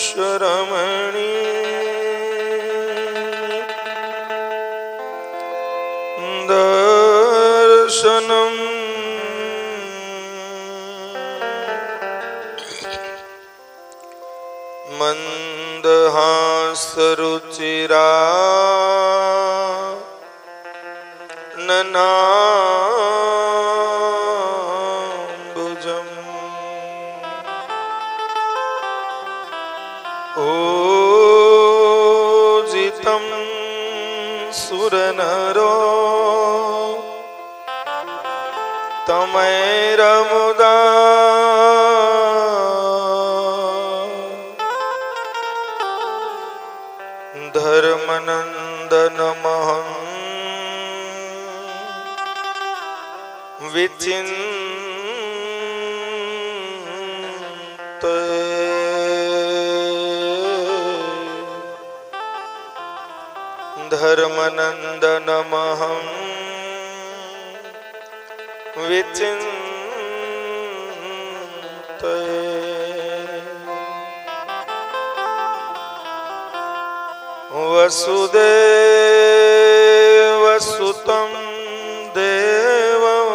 वर्णिवेशरमणी दर्शनम् मंदहासरुचिरा ननाम्बुजम् ओजितं सुरनरो तमैरमुदा धर्मनंदनमहं विचिन्त्य धर्मनंदनमहं विचिन्त्य वसुदेवसुतं देवं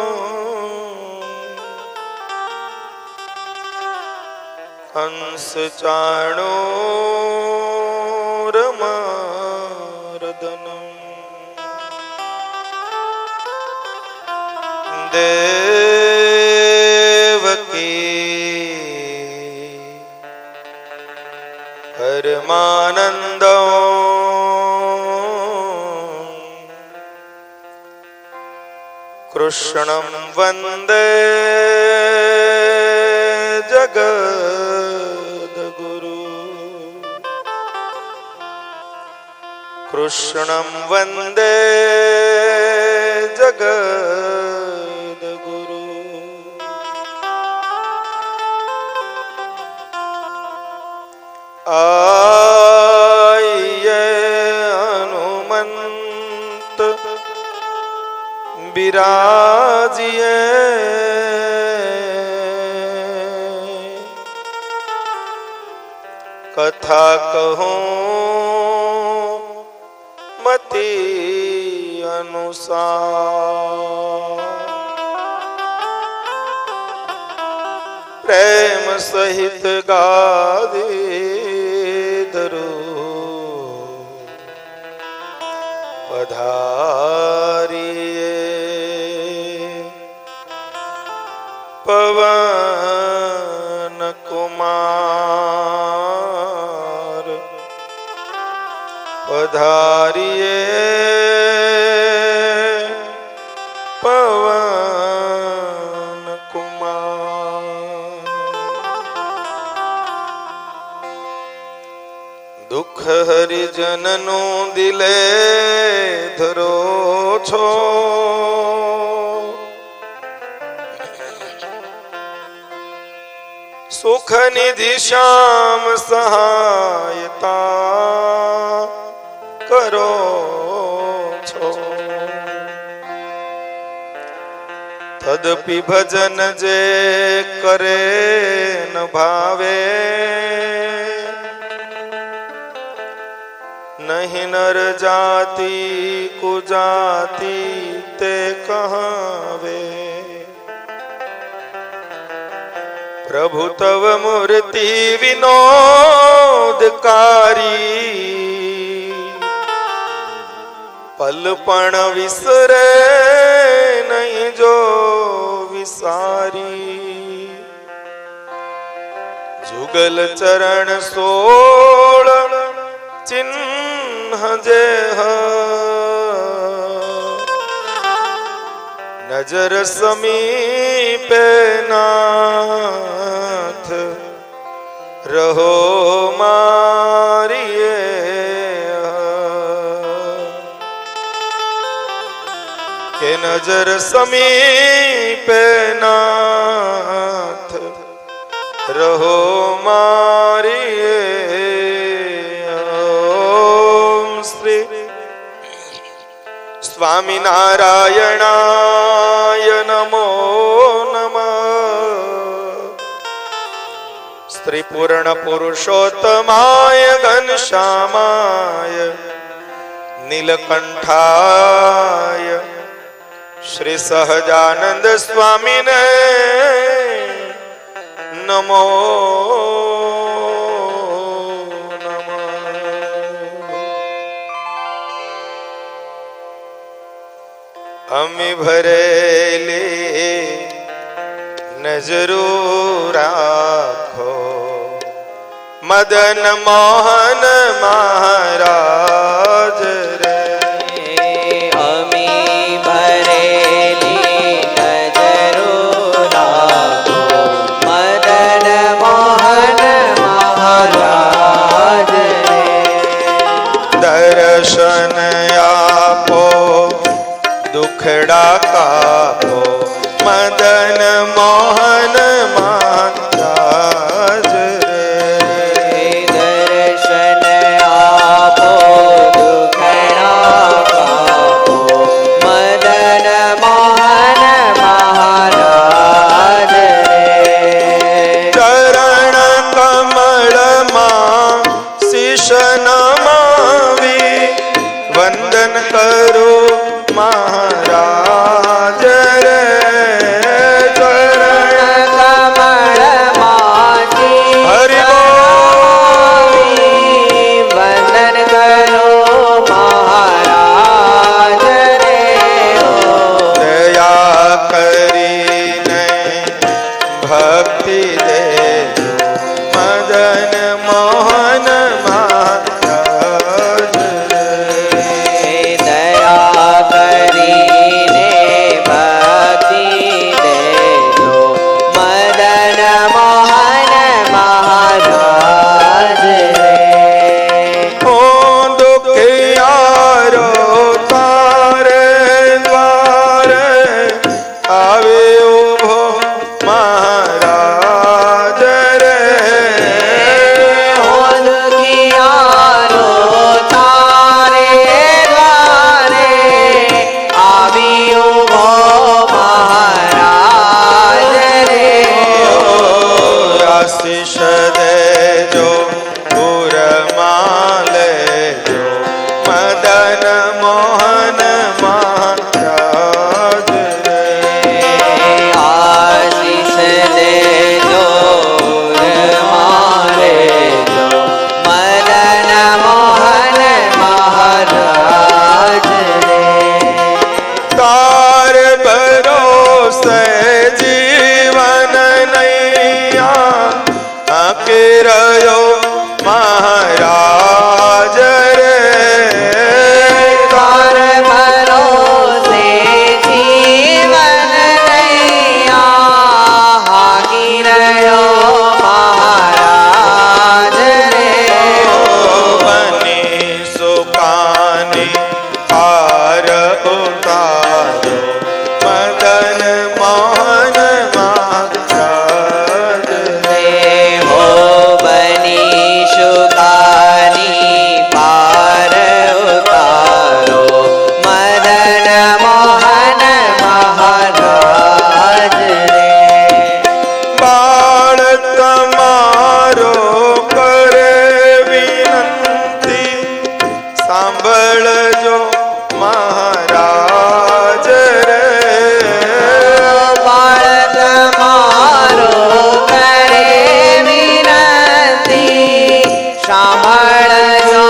हंसचाणूरमर्दनं देवकी परमानन्दं कृष्णं वन्दे जगद्गुरु कृष्णं वन्दे जगद्गुरु आइए हनुमंत विराजिए कथा कहूँ मति अनुसार प्रेम सहित गादी पधारिए पवन कुमार पधारिए पवन कुमार दुख हरिजननु दिले धरो छो सुख निधि श्याम सहायता करो छो तदपि भजन जे करे न भावे नहीं नर जाति कुजाति ते कहावे प्रभु तव मूर्ति विनोदकारी पलपण विसरे नहीं जो विसारी जुगल चरण सोल चिन्ह जे नजर समीपे नाथ रहो मारिए के नजर समीपे नाथ रहो मारिए स्वामी नारायणाय नमो नमः त्रिपूर्ण पुरुषोत्तमाय घनश्यामाय नीलकंठाय श्री सहजानंद स्वामीने नमो अमी भरेली नजरू राखो मदन मोहन महाराज रे। अमी भरेली नजरू राखो मदन मोहन महाराज रे। दर्शन आपो दुखड़ा कापो मदन मोहन महाराज रे। दर्शन आपो दुखड़ा कापो मदन मोहन महाराज रे। चरण कमल मां शीश नमावी वंदन करो महाराज रे। चरण कमल मासी हरि बोल। वंदन करो महाराज रे। दया करीने भक्ति दे मदन मोहन महाराज रे। दया करीने भक्ति दे दो मदन मोहन महाराज रे। ओ दुखियारो तारे द्वारे आवे उभो महाराज रे। हो दुखियारो तारे द्वारे आवियो भो महाराज रे। आशीष दे जो पुर माले जो मदन मोहन महाराज रे। आशीष दे दो मारे दो मदन मोहन महाराज रे। तार भरोसे जीवन नैया आके रहो महाराज रे। तार भरोसे जीवन नैया हाकी रहो महाराज रे। बनी सुकानी पार उतारो मदन मोहन महाराज रे। हो बनी शुकानी पार उतारो मदन मोहन महाराज रे। बाळ तमारो करे विनंती सांभळजो महाराज रे। बाळ तमारो करे विनंती सांभाळजो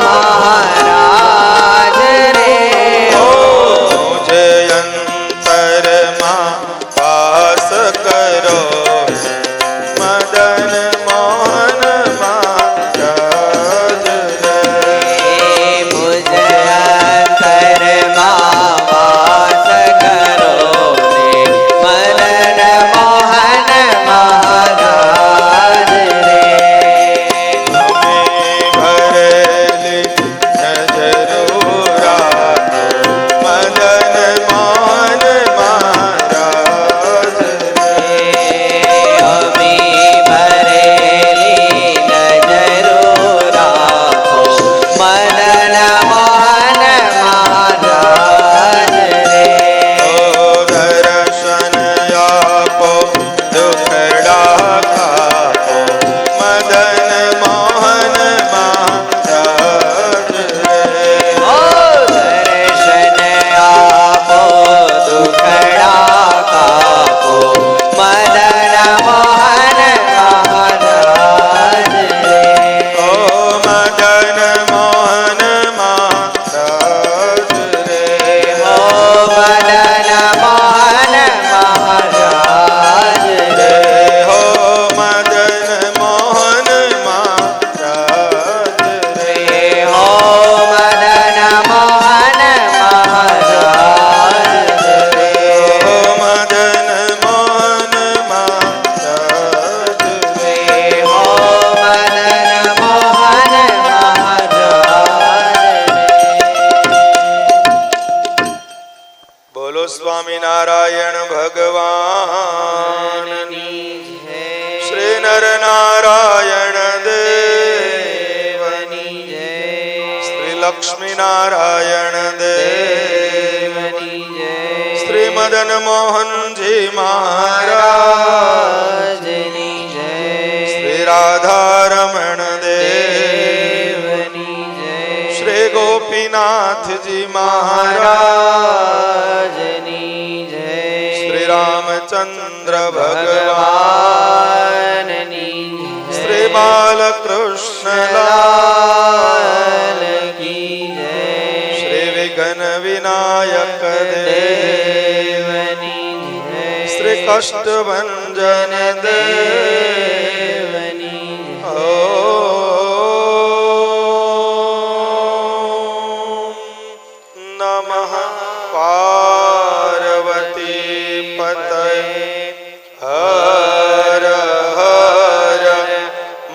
महाराज रे। ओ मुझे अंतर मां पास करो मदन मोहन महाराज रे। मुझे अंतर वास करो रे मदन मोहन महाराज रे। हमें भरेली नजरू राखो मदन मोहन महाराज रे। લક્ષ્મી નારાયણ દેવ દેવની જય શ્રી મદન મોહનજી મહારાજ રાજની જય શ્રી રાધારમણ દેવ દેવની જય શ્રી ગોપીનાથજી મહારાજ રાજની જય શ્રી રામચંદ્ર ભગવાન ભગવાનની જય શ્રી બાલકૃષ્ણ લાલ કી જય શ્રી વિઘ્ન વિનાયક દેવ દેવની જય શ્રી કષ્ટભંજન દેવ દેવની જય ઓમ નમઃ પાર્વતી પતય હર હર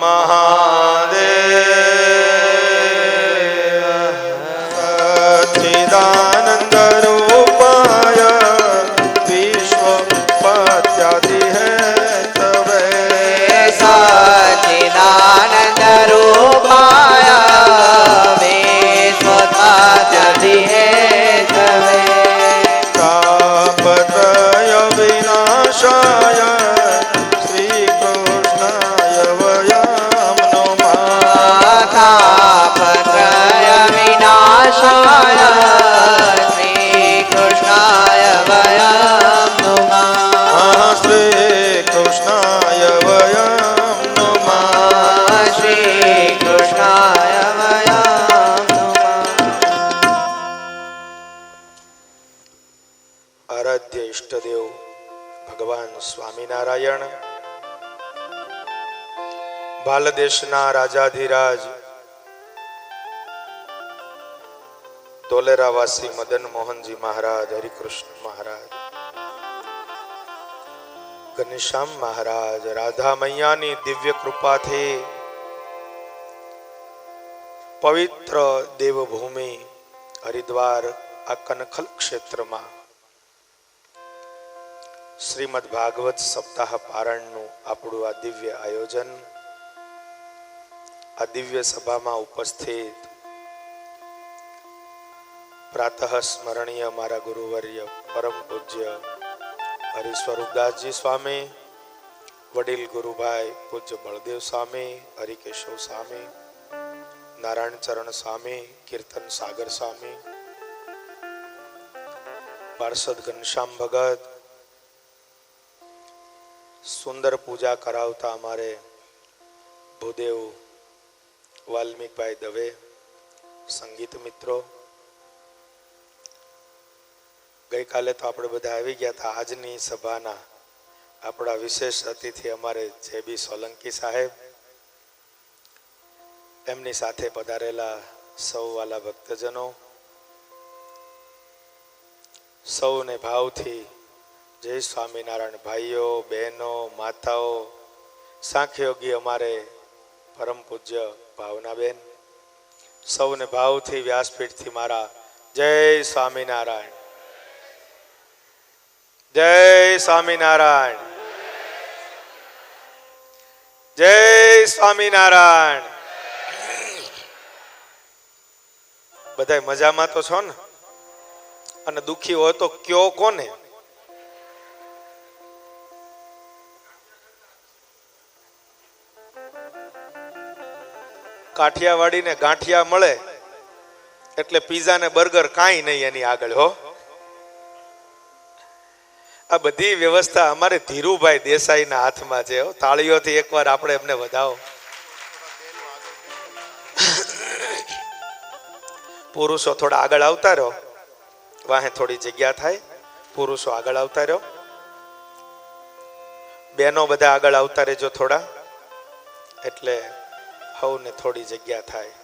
મહાદેવ સચ્ચિદાનંદ રૂપાય વિશ્વપત્યાદિ હેતવે સચ્ચિદાનંદ રૂપાય વિશ્વોત્પત્તિ હેતવે તાપત્રય વિનાશાય શ્રી કૃષ્ણાય વયમ નમઃ તાપત્રય વિનાશાય શ્રી કૃષ્ણાય વયમ નમઃ શ્રી કૃષ્ણાય વયમ નમઃ શ્રી કૃષ્ણાય વયમ નમઃ આરાધ્ય ઈષ્ટદેવ ભગવાન સ્વામિનારાયણ બાલદેશના રાજાધિરાજ ધોલેરાવાસી મદન મોહનજી મહારાજ, હરિકૃષ્ણ મહારાજ, ઘનશ્યામ મહારાજ, રાધા મૈયાની દિવ્ય કૃપાથી પવિત્ર દેવભૂમિ હરિદ્વાર આ કનખલ ક્ષેત્રમાં શ્રીમદ ભાગવત સપ્તાહ પારણનું આપણું આ દિવ્ય આયોજન, આ દિવ્ય સભામાં ઉપસ્થિત પ્રાતઃ સ્મરણીય મારા ગુરુવર્ય પરમ પૂજ્ય હરિસ્વરૂપદાસજી સ્વામી, વડીલ ગુરુભાઈ પૂજ્ય બળદેવ સ્વામી, હરિકેશવ સ્વામી, નારાયણ ચરણ સ્વામી, કીર્તન સાગર સ્વામી, પાર્ષદ ઘનશ્યામ ભગત, સુંદર પૂજા કરાવતા અમારે ભૂદેવ વાલ્મીકભાઈ દવે, સંગીત મિત્રો, ગઈકાલે તો આપણે બધા આવી ગયા હતા. આજની સભાના આપણા વિશેષ અતિથિ અમારે જેબી સોલંકી સાહેબ, એમની સાથે પધારેલા સૌ વાલા ભક્તજનો, સૌને ભાવથી જય સ્વામિનારાયણ. ભાઈઓ, બહેનો, માતાઓ, સાંખ્યોગી અમારે પરમ પૂજ્ય ભાવનાબેન, સૌને ભાવથી વ્યાસપીઠથી મારા જય સ્વામિનારાયણ, જય સ્વામિનારાયણ, જય સ્વામિનારાયણ. બધા મજામાં તો છો ને? અને દુખી હોય તો કયો કોને? કાઠિયાવાડીને ગાંઠિયા મળે એટલે પીઝા ને બર્ગર કાંઈ નહીં એની આગળ. હો, આ બધી વ્યવસ્થા અમારે ધીરુભાઈ દેસાઈના હાથમાં છે. તાળીઓથી એકવાર આપણે એમને વધાવો. પુરુષો થોડા આગળ આવતા રહો, વાહે થોડી જગ્યા થાય. પુરુષો આગળ આવતા રહો, બહેનો બધા આગળ આવતા રહેજો થોડા, એટલે હવને થોડી જગ્યા થાય.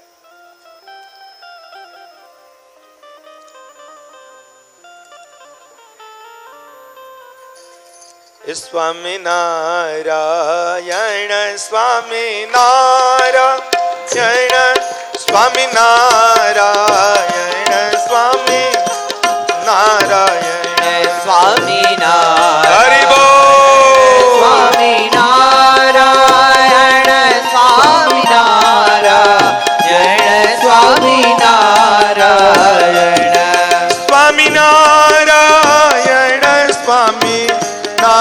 સ્વામિનારાયણ સ્વામિનારાયણ સ્વામિનારાયણ સ્વામિનારાયણ સ્વામિનારાયણ હરિ બોલ. સ્વામિનારાયણ સ્વામિનારાયણ સ્વામિનારાયણ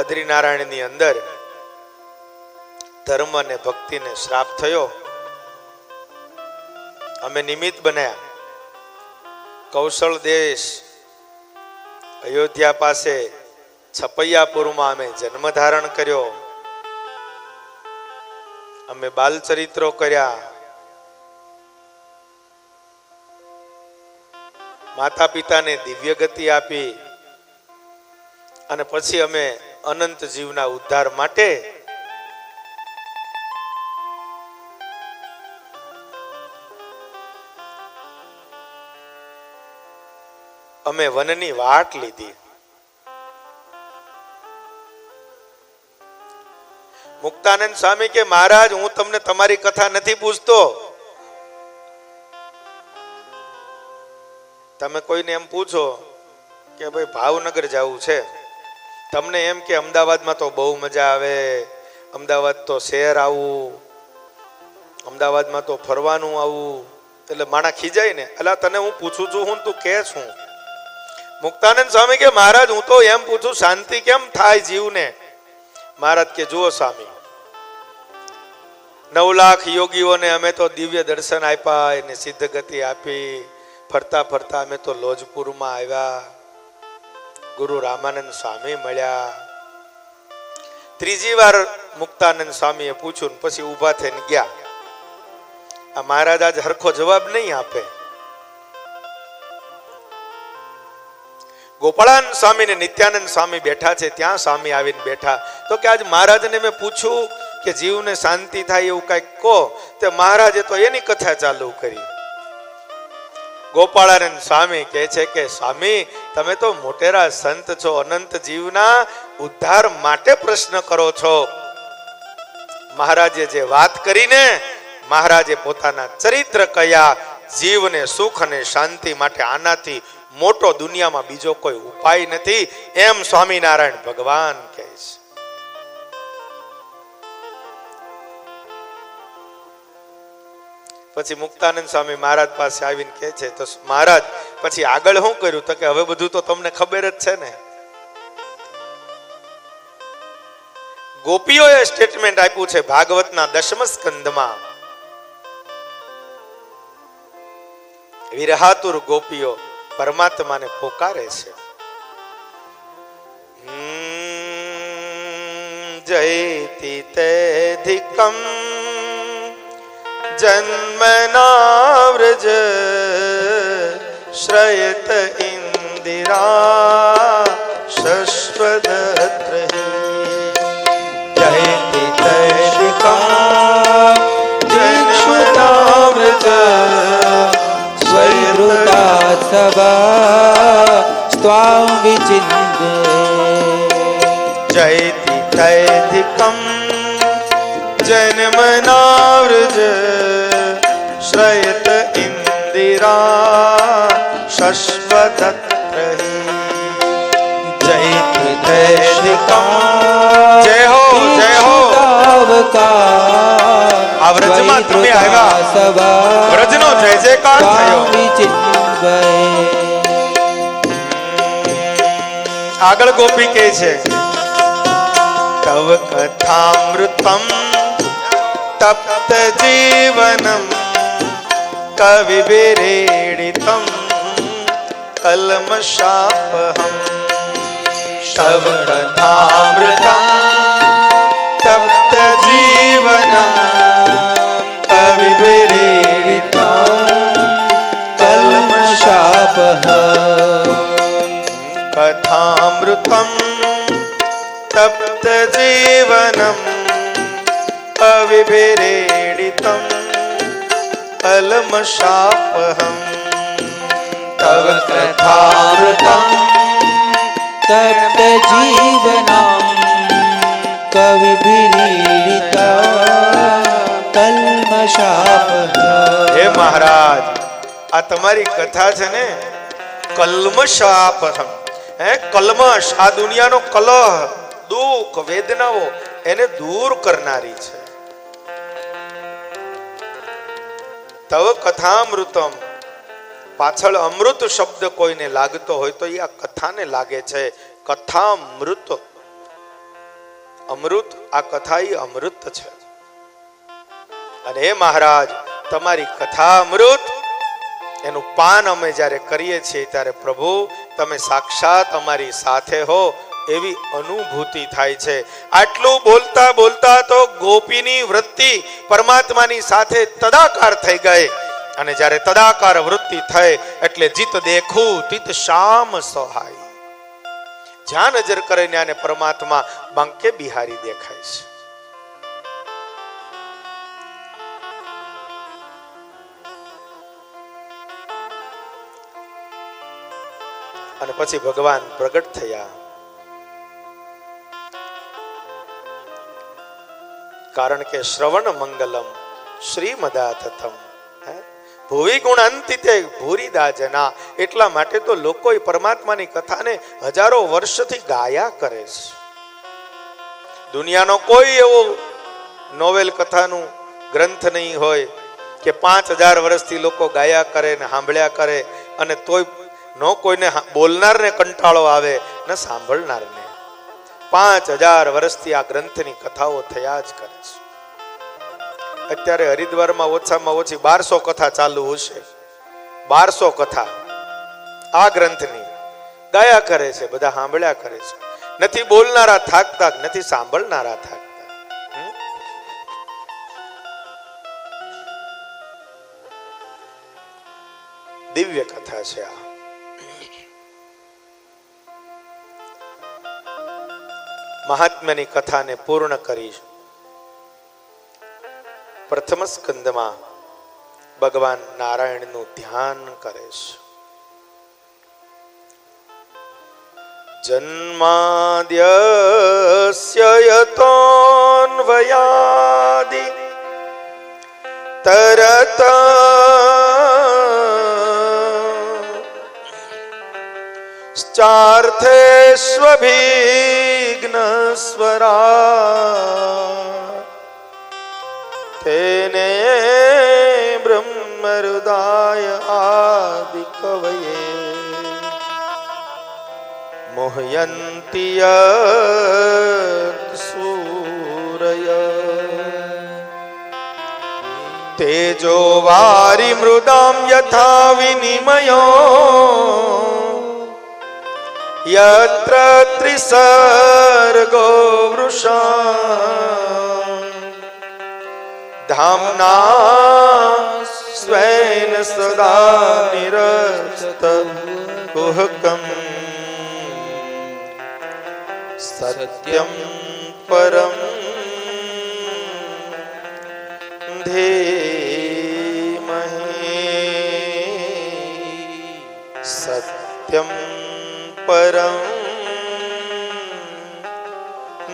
બદ્રીનારાયણની અંદર ધર્મ અને ભક્તિને શ્રાપ થયો. અમે નિમિત્ત બન્યા. કૌશલ દેશ અયોધ્યા પાસે છપૈયાપુરમાં અમે જન્મ ધારણ કર્યો. અમે બાલ ચરિત્રો કર્યા. માતા પિતાને દિવ્ય ગતિ આપી અને પછી અમે અનંત જીવના ઉદ્ધાર માટે અમે વનની વાટ લીધી. મુક્તાનંદ સ્વામી કે મહારાજ, હું તમને તમારી કથા નથી પૂછતો. તમે કોઈને એમ પૂછો કે ભાઈ ભાવનગર જવું છે, તમને એમ કે અમદાવાદમાં તો બહુ મજા આવે, અમદાવાદ તો શહેર આવું, અમદાવાદમાં તો ફરવાનું આવું, એટલે માણા ખીજાય ને. એટલે તને હું પૂછું છું, હું તું કે છું. મુક્તાનંદ સ્વામી કે મહારાજ, હું તો એમ પૂછું શાંતિ કેમ થાય જીવને. મહારાજ કે જુઓ સ્વામી, 9 લાખ યોગીઓને અમે તો દિવ્ય દર્શન આપ્યા, એને સિદ્ધ ગતિ આપી. ફરતા ફરતા અમે તો લોજપુરમાં આવ્યા, ગુરુ રામાનંદ સ્વામી મળ્યા. ત્રીજી વાર મુક્તાનંદ સ્વામીએ પૂછ્યું, પછી ઊભા થઈને ગયા. આ મહારાજ આજ હરખો જવાબ નહીં આપે. ગોપાળાનંદ સ્વામી ને નિત્યાનંદ સ્વામી બેઠા છે, ત્યાં સ્વામી આવીને બેઠા. તો કે આજ મહારાજને મેં પૂછ્યું કે જીવને શાંતિ થાય એવું કઈક કહો. તે મહારાજે તો એની કથા ચાલુ કરી. ગોપાળાનંદ સ્વામી કહે છે કે સ્વામી, તમે તો મોટેરા સંત છો, અનંત જીવના ઉદ્ધાર માટે પ્રશ્ન કરો છો. મહારાજે જે વાત કરીને મહારાજે પોતાના ચરિત્ર કયા. જીવને સુખ અને શાંતિ માટે આનાથી મોટો દુનિયામાં બીજો કોઈ ઉપાય નથી, એમ સ્વામિનારાયણ ભગવાન કહે છે. પછી મુક્તાનંદ સ્વામી મહારાજ પાસે આવીને કહે છે, તો મહારાજ પછી આગળ શું કર્યું? તો કે હવે બધું તો તમને ખબર જ છે ને. ગોપીઓએ સ્ટેટમેન્ટ આપ્યું છે ભાગવતના 10મ સ્કંદમાં. વિરહાતુર ગોપીઓ પરમાત્માને પોકારે છે. જયતિ તેધિકમ જન્મના વ્રજ શ્રયત ઇન્દિરા શશ્વદત્રહિ. જયતિ તેધિકમ જન્મના વ્રજ સ્વૈરુતા સભા સ્વામ વિચિન્તે. જયતિ તૈધિકમ જન્મના વ્રજ શ્રયત ઇન્દિરા શશ્વદત્રહિ. જયતિ તૈધિકમ. જય હો જય હો. આ વ્રજમાં તમે આવ્યા, વ્રજનો જય જયકાર થયો. આગળ ગોપી કહે છે, તવ કથામૃતમ તપ્ત જીવનમ કવિ વિરેડિતમ કલ્મષાપહમ. તવ કથામૃતમ તપ્ત જીવનમ કવિ વિરેડિતમ કલ્મષાપહમ. કથામૃતમ તપ્ત જીવનમ અવિભેરેડિતમ કલ્મષાપહમ. તવ કથામૃતમ તપ્ત જીવનમ કવિભીડિતમ કલ્મષાપહમ. હે મહારાજ, આ તમારી કથા છે ને, કલ્મષાપહમ. હે કલ્મશ, આ દુનિયાનો કલહ, દુઃખ, વેદનાઓ એને દૂર કરનારી છે. તવ કથામૃતમ, પાછળ અમૃત શબ્દ કોઈને લાગતો હોય તો એ આ કથાને લાગે છે. કથામૃત અમૃત, આ કથા ઈ અમૃત છે. અને હે મહારાજ, તમારી કથા અમૃત, એનું પાન અમે જ્યારે કરીએ છીએ ત્યારે પ્રભુ તમે સાક્ષાત અમારી સાથે હો એવી અનુભૂતિ થાય છે. આટલું બોલતા બોલતા તો ગોપીની વૃત્તિ પરમાત્માની સાથે તદાકાર થઈ ગઈ. અને જ્યારે તદાકાર વૃત્તિ થઈ એટલે જીત દેખું તિત શ્યામ સહાય. જ્યાં નજર કરે ત્યાં પરમાત્મા બાંકે બિહારી દેખાય છે. અને પછી ભગવાન પ્રગટ થયા. કારણ કે શ્રવણ મંગલમ શ્રીમદાતતમ ભુવિ ગુણાંતિતે ભૂરિદા જના. એટલા માટે તો લોકો પરમાત્માની કથાને હજારો વર્ષથી ગાયા કરે છે. દુનિયાનો કોઈ એવો નોવેલ કથાનું ગ્રંથ નહીં હોય કે 5000 વર્ષથી લોકો ગાયા કરે ને સાંભળ્યા કરે અને તોય ન કોઈને બોલનારને કંટાળો આવે ન સાંભળનારને. 5000 વર્ષથી આ ગ્રંથની કથાઓ થયા જ કરે છે. અત્યારે હરિદ્વારમાં ઓછામાં ઓછી 1200 કથા ચાલુ હશે. 1200 કથા આ ગ્રંથની ગાયા કરે છે, બધા સાંભળ્યા કરે છે. નથી બોલનારા થાકતા, નથી સાંભળનારા થાકતા. દિવ્ય કથા છે આ. મહાત્મ્યની કથાને પૂર્ણ કરી પ્રથમ સ્કંદમાં ભગવાન નારાયણનું ધ્યાન કરે છે. જન્માદ્યસ્ય યતોન્વયાદિ તરત ચાર્થેષ્વભિઘ્ન સ્વરા તેને બ્રહ્મહૃદાય આદિ કવયે મોહયંતિ યત સૂરય તેજો વારી મૃદામ યથા વિનિમયો યત્ર ત્રિસર્ગો વૃષા ધામના સ્વેન સદા નિરસ્ત કુહકમ સત્યમ પરમ ધીમહિ સત્યમ પરમ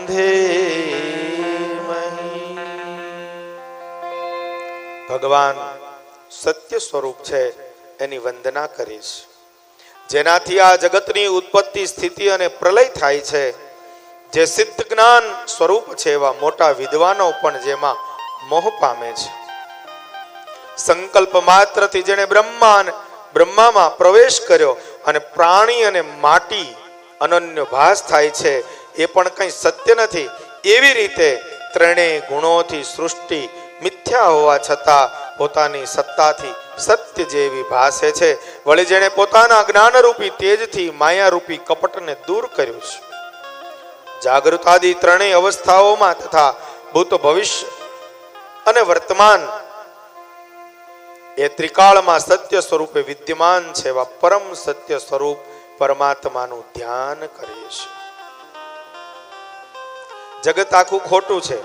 ધીમહિ. ભગવાન સત્ય સ્વરૂપ છે, એની વંદના કરીશ. જેનાથી આ જગતની ઉત્પત્તિ, સ્થિતિ અને પ્રલય થાય છે. જે સિદ્ધ જ્ઞાન સ્વરૂપ છે એવા મોટા વિદ્વાનો પણ જેમાં મોહ પામે છે. સંકલ્પ માત્રથી જેને બ્રહ્મામાં પ્રવેશ કર્યો અને પ્રાણી અને માટી અનન્ય ભાસ થાય છે એ પણ કંઈ સત્ય નથી. એવી રીતે ત્રણેય ગુણોથી સૃષ્ટિ મિથ્યા હોવા છતાં પોતાની સત્તાથી સત્ય જેવી ભાસે છે. વળી જેણે પોતાના જ્ઞાનરૂપી તેજથી માયારૂપી કપટને દૂર કર્યું છે. જાગૃતાદિ ત્રણેય અવસ્થાઓમાં તથા ભૂત, ભવિષ્ય અને વર્તમાન એ ત્રિકાળમાં સત્ય સ્વરૂપે વિદ્યમાન છે એવા પરમ સત્ય સ્વરૂપ પરમાત્માનું ધ્યાન કરીએ છીએ. જગત આખું ખોટું છે,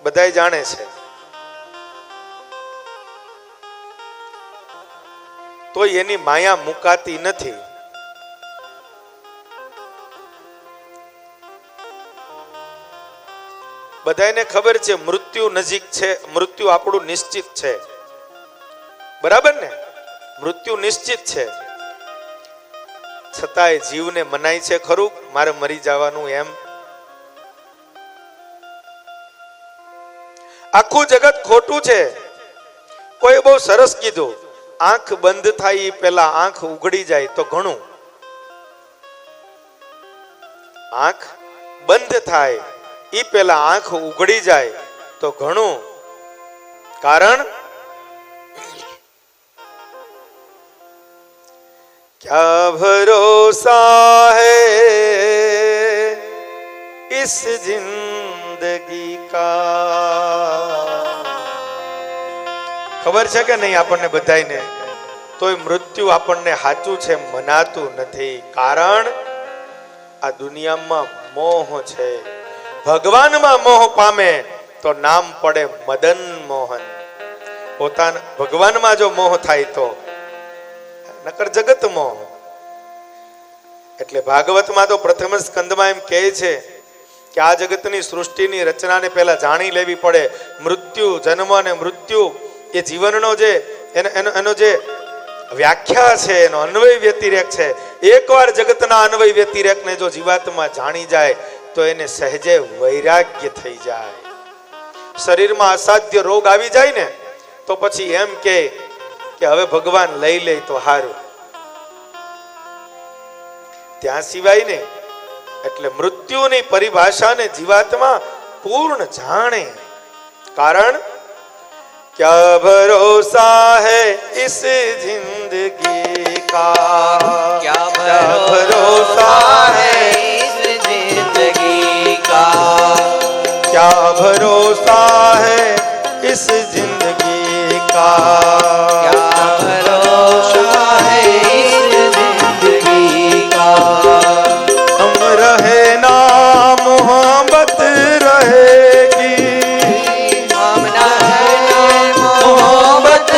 બધાય જાણે છે. તો એની માયા મુકાતી નથી. બધાને ખબર છે મૃત્યુ નજીક છે, મૃત્યુ આપણું નિશ્ચિત છે. બરાબર ને? મૃત્યુ નિશ્ચિત છે, છતાંય જીવને મનાય છે ખરું મારે મરી જવાનું એમ? આખું જગત ખોટું છે. કોઈ બહુ સરસ કીધું, આંખ બંધ થાય એ પહેલા આંખ ઉઘડી જાય તો ઘણું. આંખ બંધ થાય ઈ પેલા આંખ ઉઘડી જાય તો ઘણું. કારણ क्या भरोसा है इस जिंदगी का. ખબર છે કે નહીં આપણને બધાયને? તોય મૃત્યુ આપણને સાચું છે મનાતું નથી. કારણ આ દુનિયામાં મોહ છે. ભગવાનમાં મોહ પામે તો નામ પડે મદન મોહન. પોતાના ભગવાનમાં જો મોહ થાય તો નકર જગત મોહ. એટલે ભાગવતમાં તો પ્રથમ સ્કંદમાં એમ કહે છે કે આ જગતની સૃષ્ટિની રચનાને પહેલા જાણી લેવી પડે. મૃત્યુ, જન્મ અને મૃત્યુ એ જીવનનો જે એનો જે વ્યાખ્યા છે, એનો અન્વય વ્યતિરેક છે. એકવાર જગતના અન્વય વ્યતિરેકને જો જીવાત્મા જાણી જાય તો એને સહેજે વૈરાગ્ય થઈ જાય. શરીરમાં અસાધ્ય રોગ આવી જાય ને તો પછી એમ કે હવે ભગવાન લઈ લે તો હારું. ત્યાં સિવાય ને. એટલે મૃત્યુની પરિભાષાને જીવાત્મા પૂર્ણ જાણે. કારણ क्या भरोसा है इस जिंदगी का, क्या भरोसा है इस जिंदगी का, क्या भरोसा है इस जिंदगी का, क्या भरोसा है इस जिंदगी का. हम रहे ना मोहब्बत रहेगी, हम मोहब्बत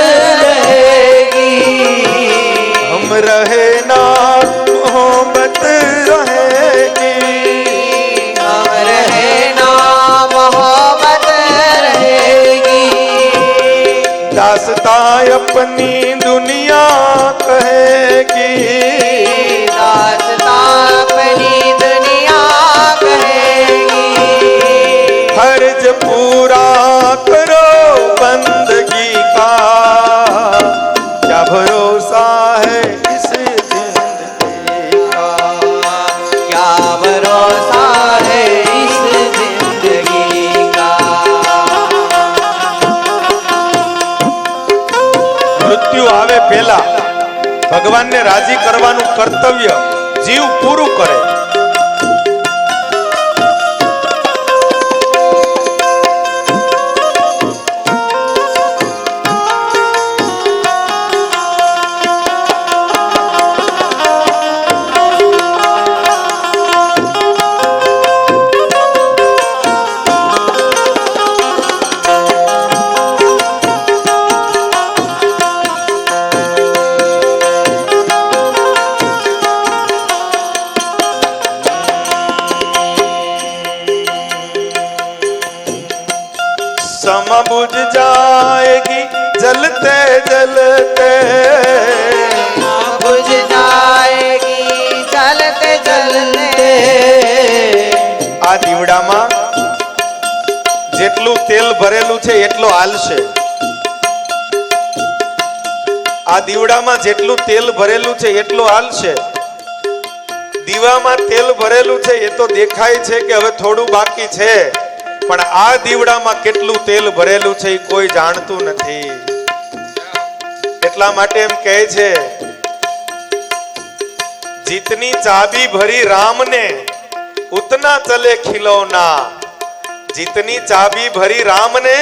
रहेगी, हम रहे ना मोहब्बत रहेगी, हम रहे ना मोहब्बत रहेगी. दास्तां अपनी दुनिया कहेगी, दास्तां अपनी दुनिया कहेगी. फर्ज पूरा करो बंदगी का, क्या भरोसा है इस जिंदगी का, क्या भरोसा है इस जिंदगी का. મૃત્યુ આવે પહેલા ભગવાનને રાજી કરવાનું કર્તવ્ય જીવ પૂરું કરે. सम बुझ जाएगी जलते जलते, बुझ जाएगी जलते जलते. આ દીવડામાં જેટલું તેલ ભરેલું છે એટલો હાલશે. આ દીવડામાં જેટલું તેલ ભરેલું છે એટલો હાલશે. દીવામાં તેલ ભરેલું છે એ તો દેખાય છે કે હવે થોડું બાકી છે, પણ આ દીવડામાં કેટલું તેલ ભરેલું છે એ કોઈ જાણતું નથી. એટલા માટે એમ કહે છે, जितनी चाबी भरी राम ने उतना चले खिलौना, जितनी चाबी भरी राम ने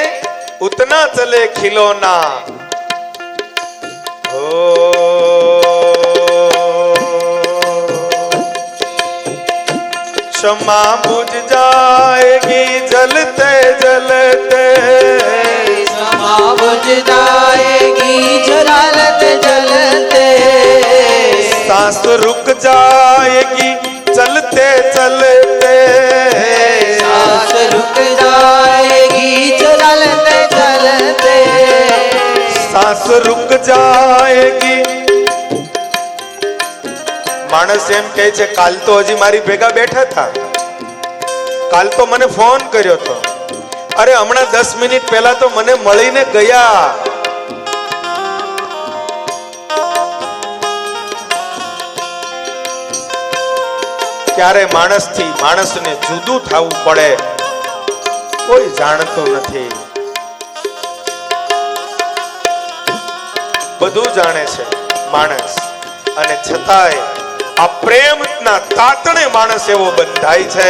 उतना चले खिलौना. क्षमा बुझ जाएगी जलते जलते, क्षमा बुझ जाएगी जलते जलते. सांस रुक जाएगी चलते चलते, सांस रुक जाएगी चलते चलते. सांस रुक जाएगी. માણસ એમ કહે છે કાલ તો હજી મારી ભેગા બેઠા હતા, કાલ તો મને ફોન કર્યો તો, અરે હમણાં 10 મિનિટ પહેલા તો મને મળીને ગયા. ત્યારે માણસથી માણસને જુદું થવું પડે. કોઈ જાણતું નથી. બધું જાણે છે માણસ, અને છતાંય આ પ્રેમના તાતણે માણસ એવો બંધાય છે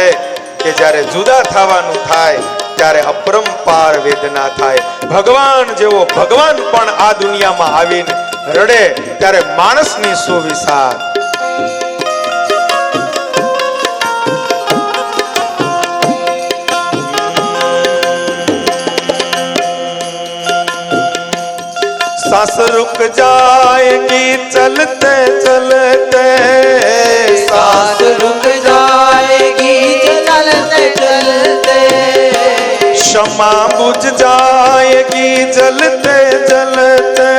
કે જ્યારે જુદા થવાનું થાય ત્યારે અપરંપાર વેદના થાય. ભગવાન જેવો ભગવાન પણ આ દુનિયામાં આવીને રડે ત્યારે માણસની શું વિસાર. सांस रुक जाएगी चलते चलते, सांस रुक जाएगी चलते चलते, क्षमा बुझ जाएगी जलते जलते,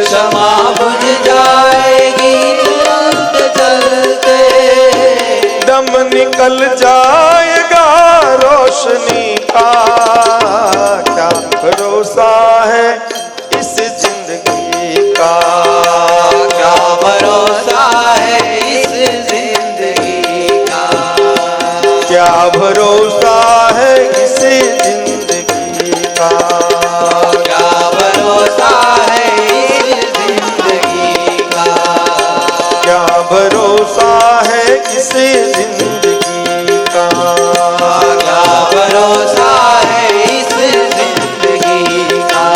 क्षमा बुझ जाएगी चलते चलते, दम निकल जाएगा रोशनी का, क्या भरोसा है इस जिंदगी का, क्या भरोसा है इस जिंदगी का, क्या भरोसा है इस जिंदगी का, क्या भरोसा है इस जिंदगी का, क्या भरोसा है इस जिंदगी का, क्या भरोसा है इस जिंदगी का,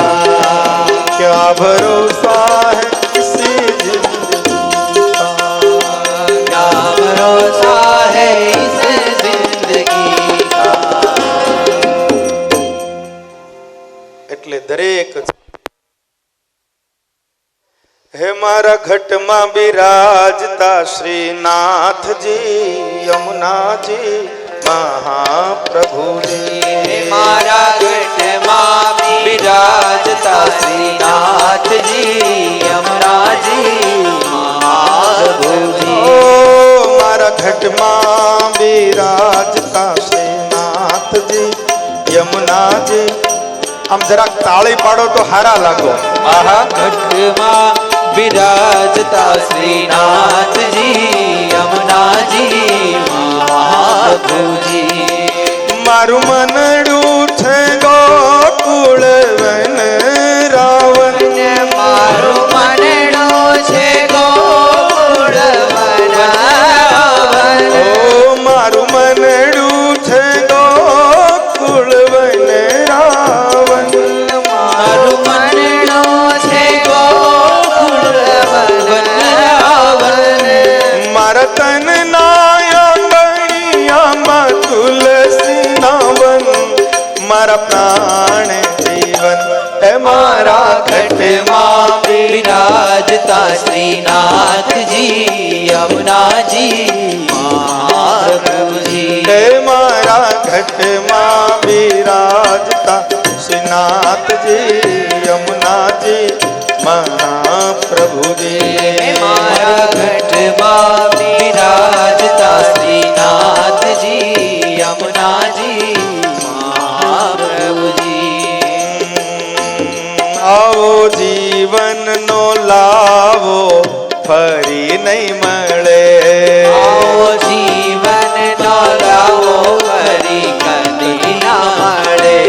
क्या भरोसा है इस जिंदगी का. क्या भरोसा है इस जिंदगी का. એટલે દરેક હે મારા ઘટમાં બિરાજતા શ્રીનાથજી યમુનાજી મહાપ્રભુજી. मारा घटमा विराजता श्रीनाथजी यमुनाजी महाप्रभुजी. ओ मारा घटમાં બિરાજતા શ્રીનાથજી યમુનાજી. આમ જરાક તાળી પાડો તો હારા લાગો. आहा घटमा विराजता श्रीनाथजी यमुनाजी महाप्रभुजी. મારું મનડું છે ગોકુળ વન રાવણ, मारो मनडो छे गोकुळ वनरावन. ઓ મારું મનડું છે ગોકુળ વન રાવણ. मारो मनडो छे गोकुळ वनरावन. મારા તન ના આંગણિયામાં તુલસી નાવન, મારા પ્રાણ જીવન હે મારા घटमा विराजता श्रीनाथजी यमुनाजी महाप्रभुजी. હે મારા ઘટમાં બિરાજતા શ્રીનાથજી યમુનાજી મહાપ્રભુજી. मारा घटमा विराजता श्रीनाथजी यमुनाजी महाप्रभुजी. આવો જીવન નો લાવો ફરી નહીં મળે. आओ जीवन नो लावो फरी कदी ना मळे.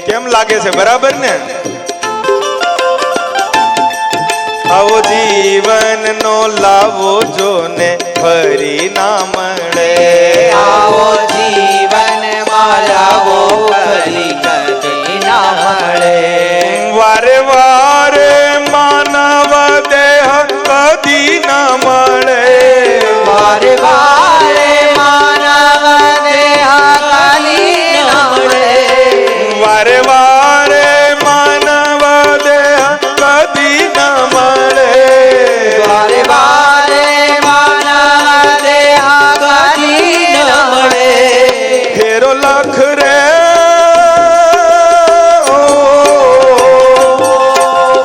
કેમ લાગે છે બરાબર ને? આવો જીવન નો લાવો જોને ફરી ના મળે. आओ जीवन मा लावो फरी कदी ना मळे. વારે વારે માનવ દેહ કદી ના મળે. वारे वारे मानव देह काली न मळे. વારે વારે માનવ દેહ કદી ના મળે. वारे वारे मानव देह काली न मळे. ફેરો લખ રે ઓ,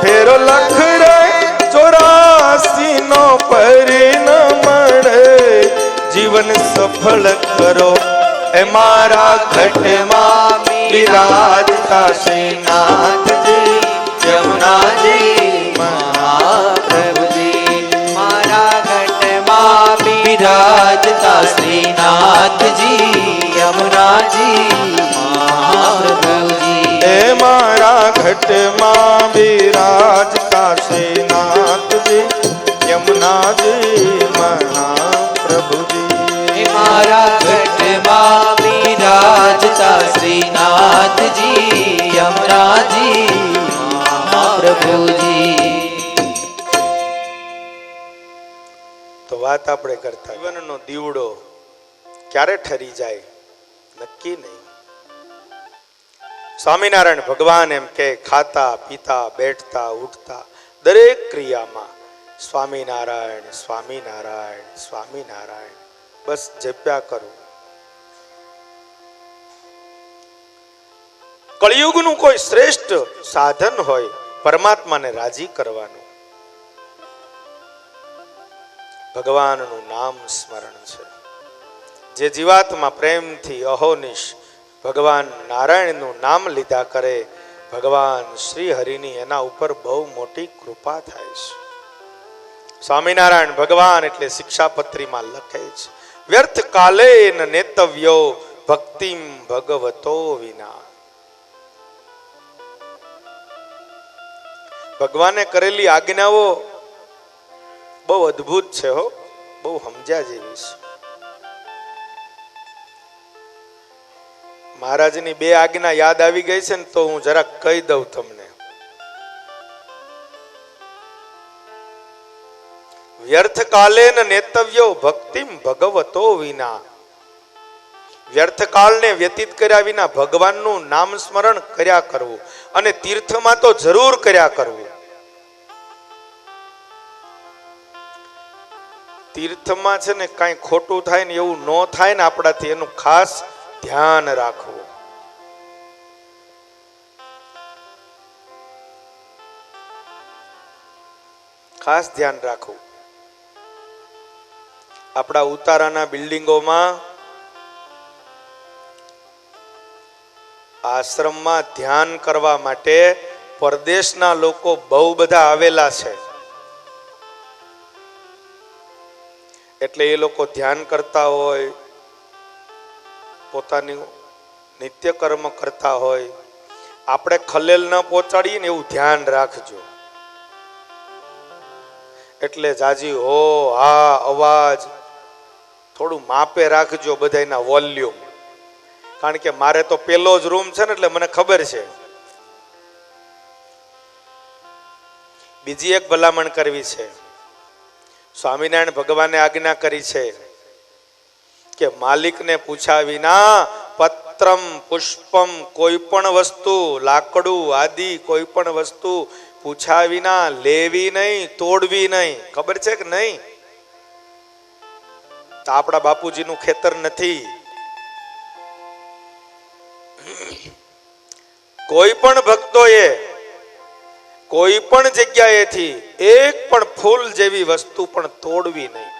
ફેરો લખ રે 84 નો પરિણ મળે. જીવન સફળ કરો એ મારા ઘટમાં બિરાજતા શ્રીનાથજી યમુનાજી महाप्रभुजी. मारा घटमा विराजता श्रीनाथजी यमुनाजी ઘટમાં બિરાજતા શ્રીનાથજી યમુનાજી મહાપ્રભુજી મારા ઘટમાં બિરાજતા શ્રીનાથજી યમરાજી મહાપ્રભુજી. તો વાત આપણે કરતા જીવનનો દીવડો ક્યારે ઠરી જાય નક્કી નહીં. સ્વામિનારાયણ ભગવાન એમ કે ખાતા પીતા બેઠતા ઉઠતા દરેક ક્રિયામાં સ્વામિનારાયણ સ્વામિનારાયણ સ્વામિનારાયણ બસ જપ્યા કરો. કળિયુગનું કોઈ શ્રેષ્ઠ સાધન હોય પરમાત્માને રાજી કરવાનું ભગવાનનું નામ સ્મરણ છે. જે જીવાત્મા પ્રેમથી અહોનિશ ભગવાન નારાયણનું નામ લીધા કરે ભગવાન શ્રી હરિની એના ઉપર બહુ મોટી કૃપા થાય છે. સ્વામિનારાયણ ભગવાન એટલે શિક્ષાપત્રીમાં લખે છે વ્યર્થ કાલે ન નેતવ્યો ભક્તિમ ભગવતો વિના. ભગવાને કરેલી આજ્ઞાઓ બહુ અદ્ભુત છે હો, બહુ સમજ્યા જેવી છે. મહારાજની બે આજ્ઞા યાદ આવી ગઈ છે ને તો હું જરાક કહી દઉં તમને. વ્યર્થ કાલે ન નેતવ્યો ભક્તિમ ભગવતો વિના. વ્યર્થ કાળને વ્યતીત કર્યા વિના ભગવાનનું નામ સ્મરણ કર્યા કરવું અને તીર્થમાં તો જરૂર કર્યા કરવું. તીર્થમાં છે ને કાંઈ ખોટું થાય ને એવું ન થાય ને આપણાથી એનું ખાસ ધ્યાન રાખવું. ખાસ ધ્યાન રાખવું. આપણા ઉતારાના બિલ્ડિંગોમાં આશ્રમમાં ધ્યાન કરવા માટે પરદેશના લોકો બહુ બધા આવેલા છે. એટલે એ લોકો ધ્યાન કરતા હોય, પોતાની નિત્ય કર્મ કરતા હોય, આપણે ખલેલ ન પહોંચાડીએ ને એવું ધ્યાન રાખજો. એટલે જાજી હો હા અવાજ થોડું માપે રાખજો બધાના વોલ્યુમ. કારણ કે મારે તો પેલો જ રૂમ છે ને એટલે મને ખબર છે. બીજી એક ભલામણ કરવી છે. સ્વામિનારાયણ ભગવાને આજ્ઞા કરી છે કે માલિકને પૂછ્યા વિના પત્રમ પુષ્પમ કોઈ પણ વસ્તુ લાકડું આદિ કોઈ પણ વસ્તુ પૂછ્યા વિના લેવી નહીં, તોડવી નહીં. ખબર છે કે નહીં? તો આપણા બાપુજીનું ખેતર નથી. કોઈ પણ ભક્તોએ કોઈ પણ જગ્યાએથી એક પણ ફૂલ જેવી વસ્તુ પણ તોડવી નહીં.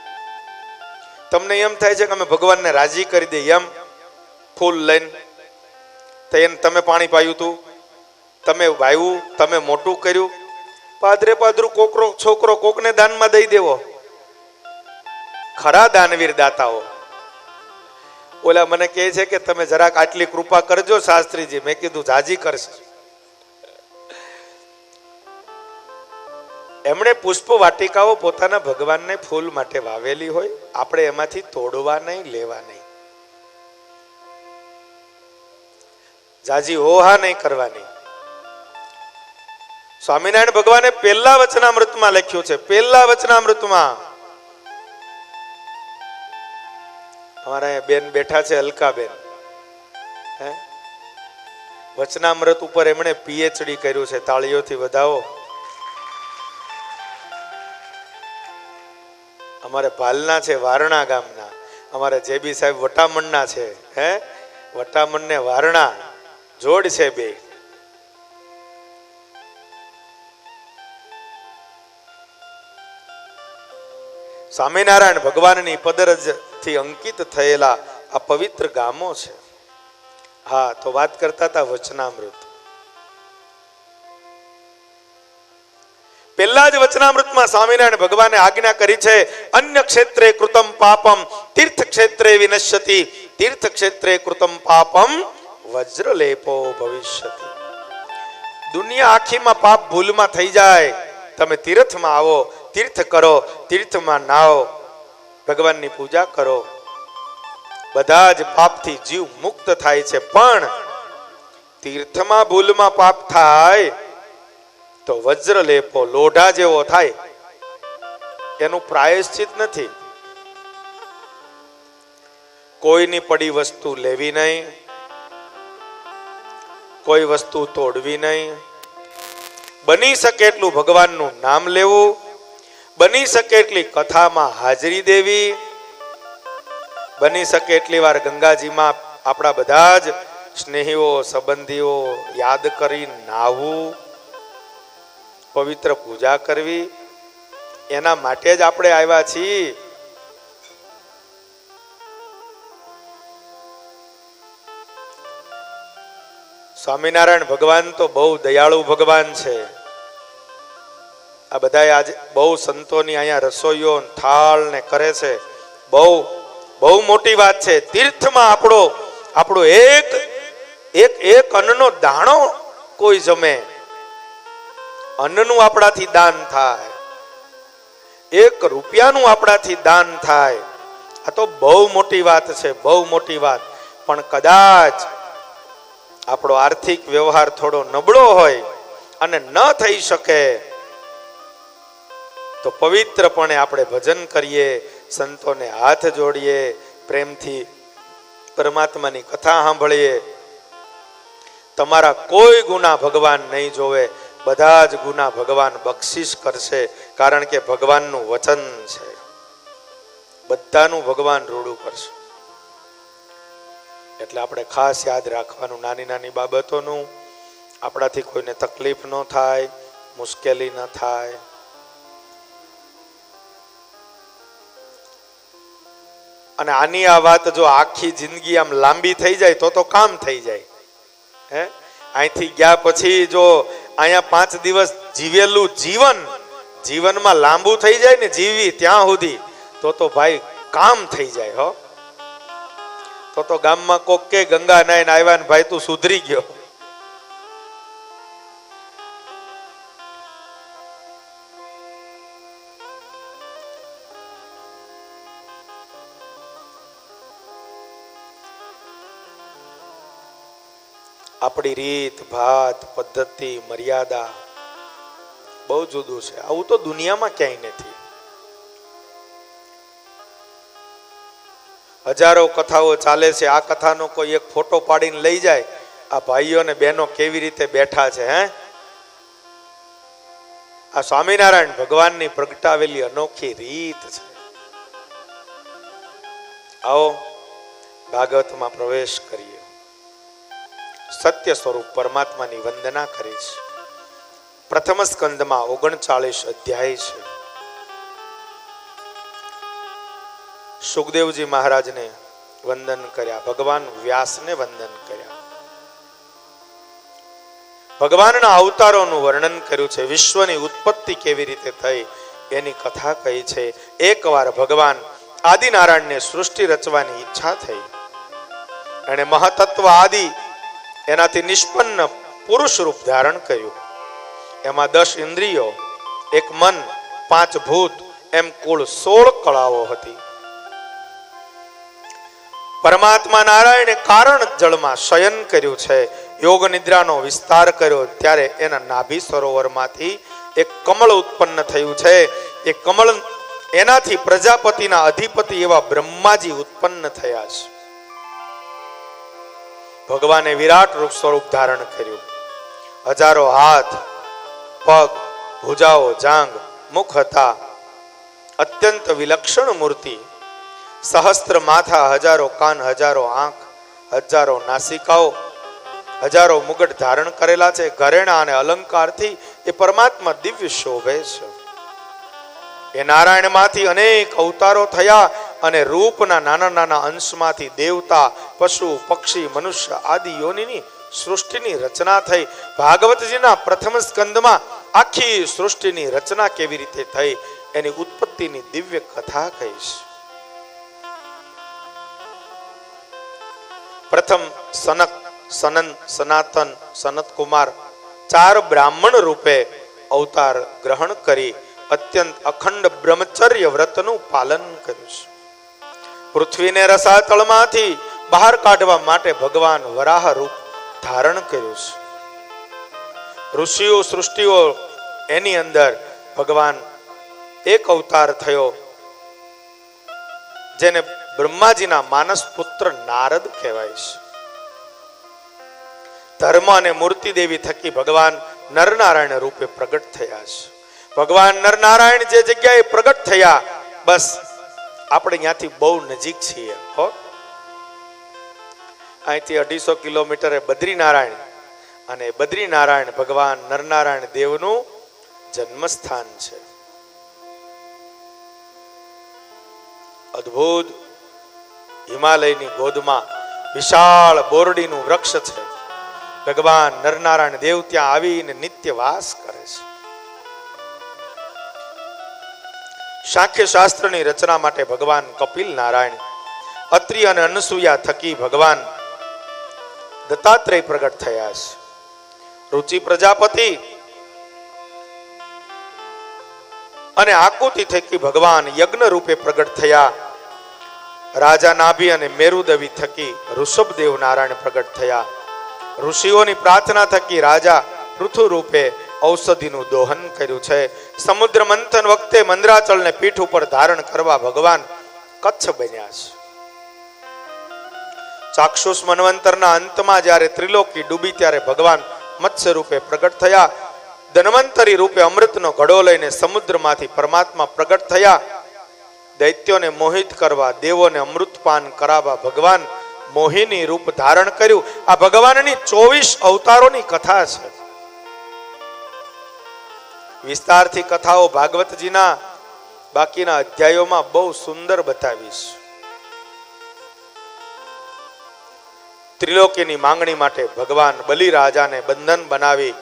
તમને એમ થાય છે કે અમે ભગવાનને રાજી કરી દઈએ એમ ફૂલ લઈને. તો એને તમે પાણી પાયું હતું, તમે વાવ્યું, તમે મોટું કર્યું. પાદરે પાદરું કોકરો છોકરો કોકને દાનમાં દઈ દેવો. ખરા દાનવીર દાતાઓ ઓલા મને કહે છે કે તમે જરાક આટલી કૃપા કરજો શાસ્ત્રીજી. મેં કીધું જાજી કરશે. એમણે પુષ્પ વાટિકાઓ પોતાના ભગવાનને ફૂલ માટે વાવેલી હોય. આપણે એમાંથી તોડવા નહીં, લેવા નહીં. જાજી હોહા નહીં કરવાની. સ્વામિનારાયણ ભગવાને પહેલા વચનામૃતમાં લખ્યું છે. પહેલા વચનામૃતમાં અમારા અહીંયા બેન બેઠા છે અલકાબેન. વચનામૃત ઉપર એમણે પીએચડી કર્યું છે. તાળીઓથી વધાવો. અમારે ભાલના છે, વારણા ગામના. અમારે જેબી સાહેબ વટામણના છે. વટામણ ને વારણા જોડ છે બે. સ્વામિનારાયણ ભગવાનની પદરજથી અંકિત થયેલા આ પવિત્ર ગામો છે. હા, તો વાત કરતા હતા વચનામૃત. પહેલા જ વચનામૃતમાં સ્વામિનારાયણ ભગવાને આજ્ઞા કરી છે અન્ય ક્ષેત્રે કૃતમ પાપમ તીર્થ ક્ષેત્રે વિનશ્યતિ તીર્થ ક્ષેત્રે કૃતમ પાપમ વજ્રલેપો ભવિષ્યતિ. દુનિયા આખીમાં પાપ ભૂલમાં થઈ જાય. તમે તીર્થમાં આવો, તીર્થ કરો, તીર્થમાં નાઓ, ભગવાનની પૂજા કરો, બધા જ પાપથી જીવ મુક્ત થાય છે. પણ તીર્થમાં ભૂલમાં પાપ થાય તો વજ્ર લેપો લોઢા જેવો થાય, એનું પ્રાયશ્ચિત નથી. કોઈની પડી વસ્તુ લેવી નહીં, કોઈ વસ્તુ તોડવી નહીં, બની શકે એટલું ભગવાનનું નામ લેવું, બની શકે એટલી કથામાં હાજરી દેવી, બની શકે એટલી વાર ગંગાજીમાં આપણા બધા જ સ્નેહીઓ સંબંધીઓ યાદ કરી નાહવું, પવિત્ર પૂજા કરવી. એના માટે જ આપણે આવ્યા છીએ. સ્વામિનારાયણ ભગવાન તો બહુ દયાળુ ભગવાન છે. આ બધા આજે બહુ સંતોની અહીંયા રસોઈઓ થાળ ને કરે છે. બહુ બહુ મોટી વાત છે. તીર્થમાં આપણો એક એક એક અન્નનો દાણો કોઈ જમે, અન્નનું આપણાથી દાન થાય, 1 રૂપિયાનું આપણાથી દાન થાય. આ તો બહુ મોટી વાત છે, બહુ મોટી વાત. પણ કદાચ આપણો આર્થિક વ્યવહાર થોડો નબળો હોય અને ન થઈ શકે તો પવિત્રપણે આપણે ભજન કરીએ, સંતોને હાથ જોડીએ, પ્રેમથી પરમાત્માની કથા સાંભળીએ. તમારા કોઈ ગુના ભગવાન નહીં જોવે, બધા જ ગુના ભગવાન બક્ષિસ કરશે. કારણ કે ભગવાનનું વચન છે, બધાનું ભગવાન રૂડું કરશે. એટલે આપણે ખાસ યાદ રાખવાનું, નાની નાની બાબતોનું. આપણાથી કોઈને તકલીફ ન થાય, મુશ્કેલી ન થાય. અને આની આ વાત જો આખી જિંદગી આમ લાંબી થઈ જાય તો કામ થઈ જાય. અહીંથી ગયા પછી જો અહીંયા 5 દિવસ જીવેલું જીવનમાં લાંબુ થઈ જાય ને, જીવી ત્યાં સુધી તો ભાઈ કામ થઈ જાય. તો ગામમાં કોક કે ગંગા નાઈને આવ્યા ને ભાઈ તું સુધરી ગયો. આપણી રીત ભાત પદ્ધતિ મર્યાદા બહુ જુદું છે. આવું તો દુનિયામાં ક્યાંય નથી. હજારો કથાઓ ચાલે છે. આ કથાનો કોઈ એક ફોટો પાડીને લઈ જાય, આ ભાઈઓ ને બહેનો કેવી રીતે બેઠા છે. આ સ્વામિનારાયણ ભગવાનની પ્રગટાવેલી અનોખી રીત છે. આવો ભાગવતમાં પ્રવેશ કરીએ. સત્ય સ્વરૂપ પરમાત્માની વંદના કરી છે. પ્રથમ સ્કંદમાં 39 અધ્યાય છે. સુખદેવજી મહારાજને વંદન કર્યા, ભગવાન વ્યાસને વંદન કર્યા. ભગવાનના અવતારોનું વર્ણન કર્યું છે. વિશ્વની ઉત્પત્તિ કેવી રીતે થઈ એની કથા કહી છે. એકવાર ભગવાન આદિનારાયણને સૃષ્ટિ રચવાની ઈચ્છા થઈ. એણે મહતત્વ આદિ એનાથી નિષ્પન્ન પુરુષ રૂપ ધારણ કર્યું. એમાં 10 ઇન્દ્રિયો, 1 મન, 5 ભૂત, એમ કુલ 16 કળાઓ હતી. પરમાત્મા નારાયણે કારણ જળમાં શયન કર્યું છે. યોગ નિદ્રાનો વિસ્તાર કર્યો ત્યારે એના નાભી સરોવરમાંથી એક કમળ ઉત્પન્ન થયું છે. એ કમળ એનાથી પ્રજાપતિના અધિપતિ એવા બ્રહ્માજી ઉત્પન્ન થયા છે. ભગવાને વિરાટ રૂપ સ્વરૂપ ધારણ કર્યું. હજારો હાથ, પગ, ભુજાઓ, જાંગ, મુખ હતા. અત્યંત વિલક્ષણ મૂર્તિ. સહસ્ત્ર માથા, હજારો કાન, હજારો આંખ, હજારો નાસિકાઓ, હજારો મુગટ ધારણ કરેલા છે. ઘરેણા અને અલંકારથી એ પરમાત્મા દિવ્ય શોભે છે. એ નારાયણ માંથી અનેક અવતારો થયા અને રૂપના નાના નાના અંશમાંથી દેવતા, પશુ, પક્ષી, મનુષ્ય આદિ યોનિની સૃષ્ટિની રચના થઈ. ભાગવતજીના પ્રથમ સ્કંદમાં આખી સૃષ્ટિની રચના કેવી રીતે થઈ એની ઉત્પત્તિની દિવ્ય કથા કહીશ. પ્રથમ સનક, સનન, સનાતન, સનત કુમાર 4 બ્રાહ્મણ રૂપે અવતાર ગ્રહણ કરી અત્યંત અખંડ બ્રહ્મચર્ય વ્રતનું પાલન કર્યું છે. પૃથ્વીને રસાતળમાંથી બહાર કાઢવા માટે ભગવાન વરાહ રૂપ ધારણ કર્યું છે. ઋષિઓ સૃષ્ટિઓ એની અંદર ભગવાન એક અવતાર થયો જેને બ્રહ્માજીના માનસ પુત્ર નારદ કહેવાય છે. ધર્મ અને મૂર્તિ દેવી થકી ભગવાન નરનારાયણ રૂપે પ્રગટ થયા છે. ભગવાન નરનારાયણ જે જગ્યાએ પ્રગટ થયા, બસ આપણે ત્યાંથી બહુ નજીક છીએ. અહીંથી 250 કિલોમીટરે બદ્રીનારાયણ, અને બદ્રીનારાયણ ભગવાન નરનારાયણ દેવનું જન્મસ્થાન છે. અદ્ભુત હિમાલયની ગોદમાં વિશાળ બોરડીનું વૃક્ષ છે. ભગવાન નરનારાયણ દેવ ત્યાં આવીને નિત્ય વાસ કરે છે. શાક્ય શાસ્ત્રની રચના માટે ભગવાન કપિલ નારાયણ, અત્રિ અને અનસુયા થકી ભગવાન દત્તાત્રેય પ્રગટ થયા છે. રુચિ પ્રજાપતિ અને આકુતિ થકી ભગવાન યજ્ઞ રૂપે પ્રગટ થયા. રાજા નાભી અને મેરુદવી થકી ઋષભદેવ નારાયણ પ્રગટ થયા. ઋષિઓની પ્રાર્થના થકી રાજા પૃથુ રૂપે ઔષધિનું દોહન કર્યું છે. સમુદ્ર મંથન વખતે મંદરાચલને પીઠ ઉપર ધારણ કરવા ભગવાન કચ્છ બન્યા છે. ચાક્ષુષ મન્વંતરના અંતમાં જ્યારે ત્રિલોકી ડૂબી ત્યારે ભગવાન મત્સ્ય રૂપે પ્રગટ થયા. ધન્વંતરી રૂપે અમૃતનો ઘડો લઈને સમુદ્રમાંથી પરમાત્મા પ્રગટ થયા. દૈત્યોને મોહિત કરવા, દેવોને અમૃતપાન કરાવવા ભગવાન મોહિની રૂપ ધારણ કર્યું. આ ભગવાનની 24 અવતારોની કથા છે. વિસ્તારથી કથાઓ ભાગવતજીના બાકીના અધ્યાયોમાં બહુ સુંદર બતાવીશ. ત્રિલોકીની માંગણી માટે ભગવાન બલિરાજાને બંધન બનાવી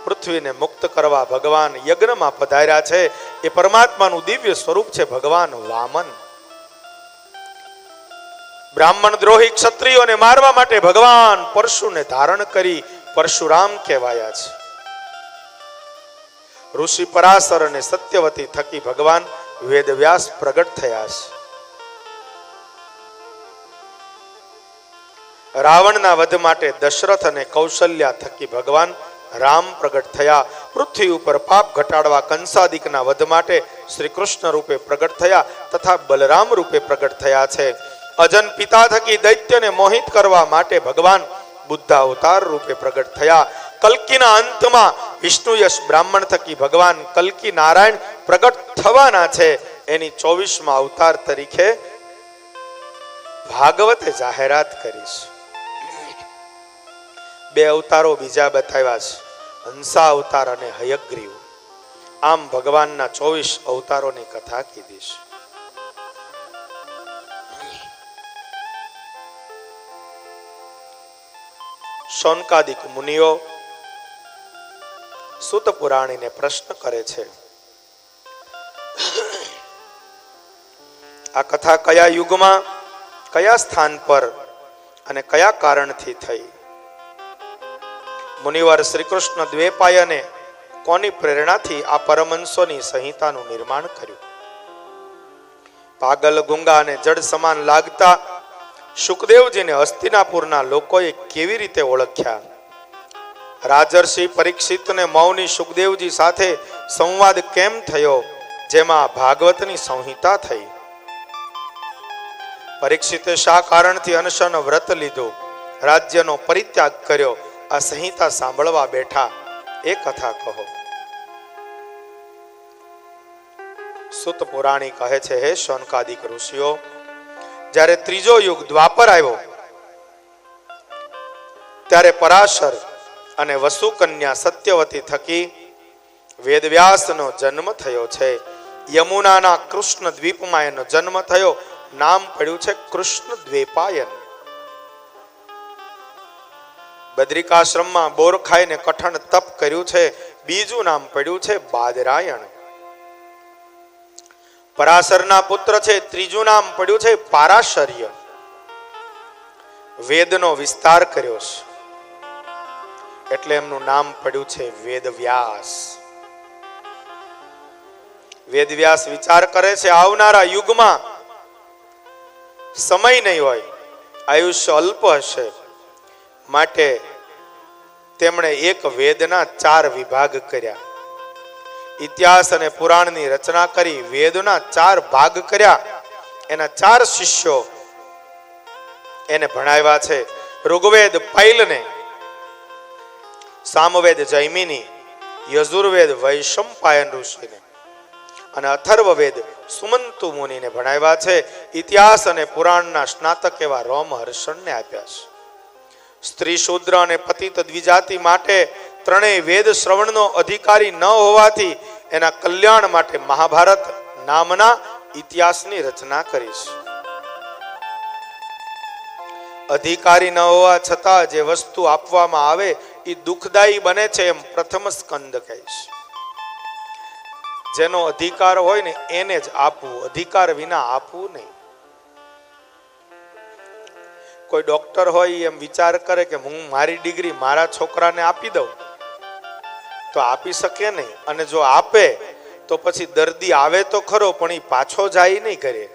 પૃથ્વીને મુક્ત કરવા ભગવાન યજ્ઞમાં પધાર્યા છે. એ પરમાત્માનું દિવ્ય સ્વરૂપ છે ભગવાન વામન. બ્રાહ્મણ દ્રોહી ક્ષત્રિયોને મારવા માટે ભગવાન પરશુને ધારણ કરી પરશુરામ કહેવાયા છે. ઋષિ પરાશર અને સત્યવતી થકી ભગવાન વેદવ્યાસ પ્રગટ થયા છે. રાવણના વધ માટે દશરથ અને કૌશલ્યા થકી ભગવાન રામ પ્રગટ થયા. પૃથ્વી ઉપર પાપ ઘટાડવા કંસાદિકના વધ માટે શ્રી કૃષ્ણ રૂપે પ્રગટ થયા તથા બલરામ રૂપે પ્રગટ થયા છે. અજન પિતા થકી દૈત્યને મોહિત કરવા માટે ભગવાન બુદ્ધ અવતાર રૂપે પ્રગટ થયા. કલ્કીના અંતમાં વિષ્ણુ યશ બ્રાહ્મણ થકી ભગવાન કલ્કી નારાયણ પ્રગટ થવાના છે. એની 24મા અવતાર તરીકે ભાગવતે જાહેરાત કરી છે. 2 અવતારો બીજા બતાવ્યા છે, હંસા અવતાર અને હયગ્રીવ. આમ ભગવાનના 24 અવતારોની કથા કીધી છે. શૌનકાદિક મુનિઓ સૂત પુરાણીને પ્રશ્ન કરે છે, આ કથા કયા યુગમાં, કયા સ્થાન પર અને કયા કારણથી થઈ? મુનિવર શ્રી કૃષ્ણ દ્વૈપાયને કોની પ્રેરણાથી આ પરમહંસોની સંહિતાનું નિર્માણ કર્યું? પાગલ, ગુંગા અને જડ સમાન લાગતા શુકદેવજીને હસ્તિનાપુરના લોકોએ કેવી રીતે ઓળખ્યા? રાજર્ષિ પરીક્ષિતને મૌની શુકદેવજી સાથે સંવાદ કેમ થયો, જેમાં ભાગવતની સંહિતા થઈ? પરીક્ષિતે શા કારણથી અનશન વ્રત લીધું, રાજ્યનો પરિત્યાગ કર્યો, આ સંહિતા સાંભળવા બેઠા, એ કથા કહો. સુત પુરાણી કહે છે, હે શૌનકાદિક ઋષિઓ, જ્યારે ત્રીજો યુગ દ્વાપર આવ્યો ત્યારે પરાશર અને વસુ કન્યા સત્યવતી થકી વેદવ્યાસનો જન્મ થયો છે. યમુનાના કૃષ્ણ દ્વીપમાં એનો જન્મ થયો. નામ પડ્યું છે કૃષ્ણ દ્વૈપાયન. બદ્રિકાશ્રમમાં બોર ખાઈને કઠણ તપ કર્યું છે. બીજું નામ પડ્યું છે બાદરાયણ. પરાશરના પુત્ર છે. ત્રીજું નામ પડ્યું છે પારાશર્ય. વેદનો વિસ્તાર કર્યો છે. એટલે એમનું નામ પડ્યું છે વેદવ્યાસ. વેદવ્યાસ વિચાર કરે છે આવનારા યુગમાં સમય નહીં હોય, આયુષ્ય અલ્પ હશે, માટે તેમણે એક વેદના 4 વિભાગ કર્યા. ઇતિહાસ અને પુરાણની રચના કરી વેદના 4 ભાગ કર્યા. એના 4 શિષ્યો એને ભણાવ્યા છે. ઋગ્વેદ પૈલને, સામવેદ જૈમિની, યજુર્વેદ વૈશંપાયન ઋષિને અને અથર્વવેદ સુમંતુ મુનિને ભણાવ્યા છે. ઇતિહાસ અને પુરાણના સ્નાતક એવા રોમહર્ષણને આપ્યા છે. સ્ત્રી શૂદ્ર અને પતિત દ્વિજાતિ માટે ત્રણેય વેદ શ્રવણનો અધિકારી ન હોવાથી એના કલ્યાણ માટે મહાભારત નામના ઇતિહાસની રચના કરી છે. અધિકારી ન હોવા છતાં જે વસ્તુ આપવામાં આવે એ દુઃખદાયી બને છે એમ પ્રથમ સ્કંદ કહે છે. જેનો અધિકાર હોય ને એને જ આપવું, અધિકાર વિના આપવું નહીં. કોઈ ડોક્ટર હોય એમ વિચાર કરે કે હું મારી ડિગ્રી મારા છોકરાને આપી દઉં તો આપી શકે નહીં, અને જો આપે તો પછી દર્દી આવે તો ખરો પણ એ પાછો જાય નહીં કરે.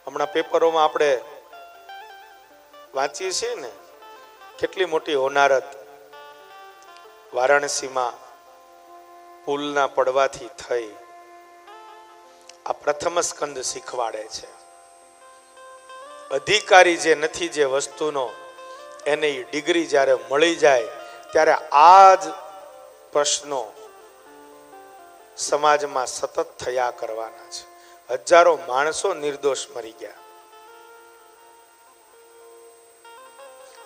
હમણાં પેપરોમાં આપણે વાંચીએ છીએ ને કેટલી મોટી હોનારત વારાણસીમાં પુલના પડવાથી થઈ. આ પ્રથમ સ્કંદ શીખવાડે છે અધિકારી જે નથી જે વસ્તુનો એને ડિગ્રી જ્યારે મળી જાય ત્યારે આ જ પ્રશ્નો સમાજમાં સતત થયા કરવાના છે. હજારો માણસો નિર્દોષ મરી ગયા.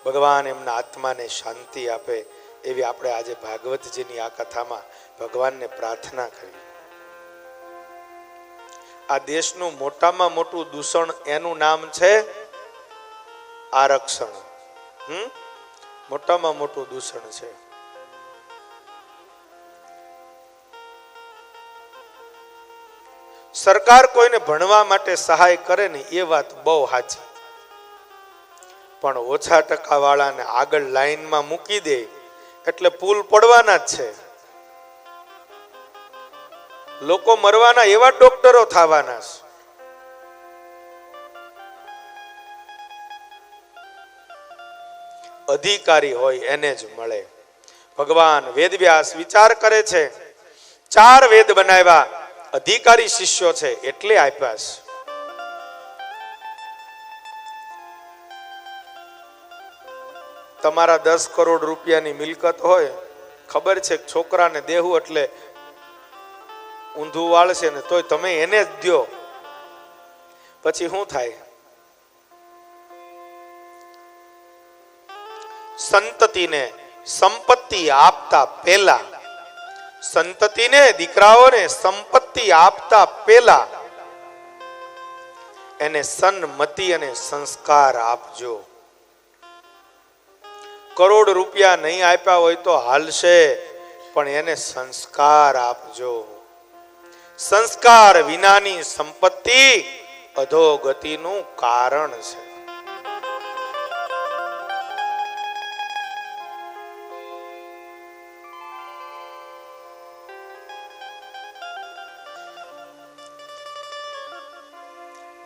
ભગવાન એમના આત્માને શાંતિ આપે એવી આપણે આજે ભાગવતજીની આ કથામાં ભગવાનને પ્રાર્થના કરી. આ દેશનું મોટામાં મોટું દૂષણ એનું નામ છે આરક્ષણ. મોટામાં મોટું દૂષણ છે. સરકાર કોઈને ભણવા માટે સહાય કરે ને એ વાત બહુ સાચી, પણ ઓછા ટકા વાળાને આગળ લાઈનમાં મૂકી દે એટલે પુલ પડવાના જ છે. લોકો મરવાના એવા ડોક્ટરો થવાના છે. અધિકારી હોય એને જ મળે. ભગવાન વેદવ્યાસ વિચાર કરે છે 4 વેદ બનાવ્યા, અધિકારી શિષ્યો છે એટલે આપ્યા છે. તમારા 10 કરોડ રૂપિયાની મિલકત હોય, ખબર છે છોકરાને દેવું એટલે ઊંધું વાળશે ને તોય તમે એને જ દો, પછી શું થાય? સંતતિને સંપત્તિ આપતા પહેલા, સંતતિને દીકરાઓને સંપત્તિ આપતા પહેલા એને સન્મતિ અને સંસ્કાર આપજો. કરોડ રૂપિયા નહીં આપ્યા હોય તો હાલશે, પણ એને સંસ્કાર આપજો. સંસ્કાર વિનાની સંપત્તિ અધોગતિનું કારણ છે.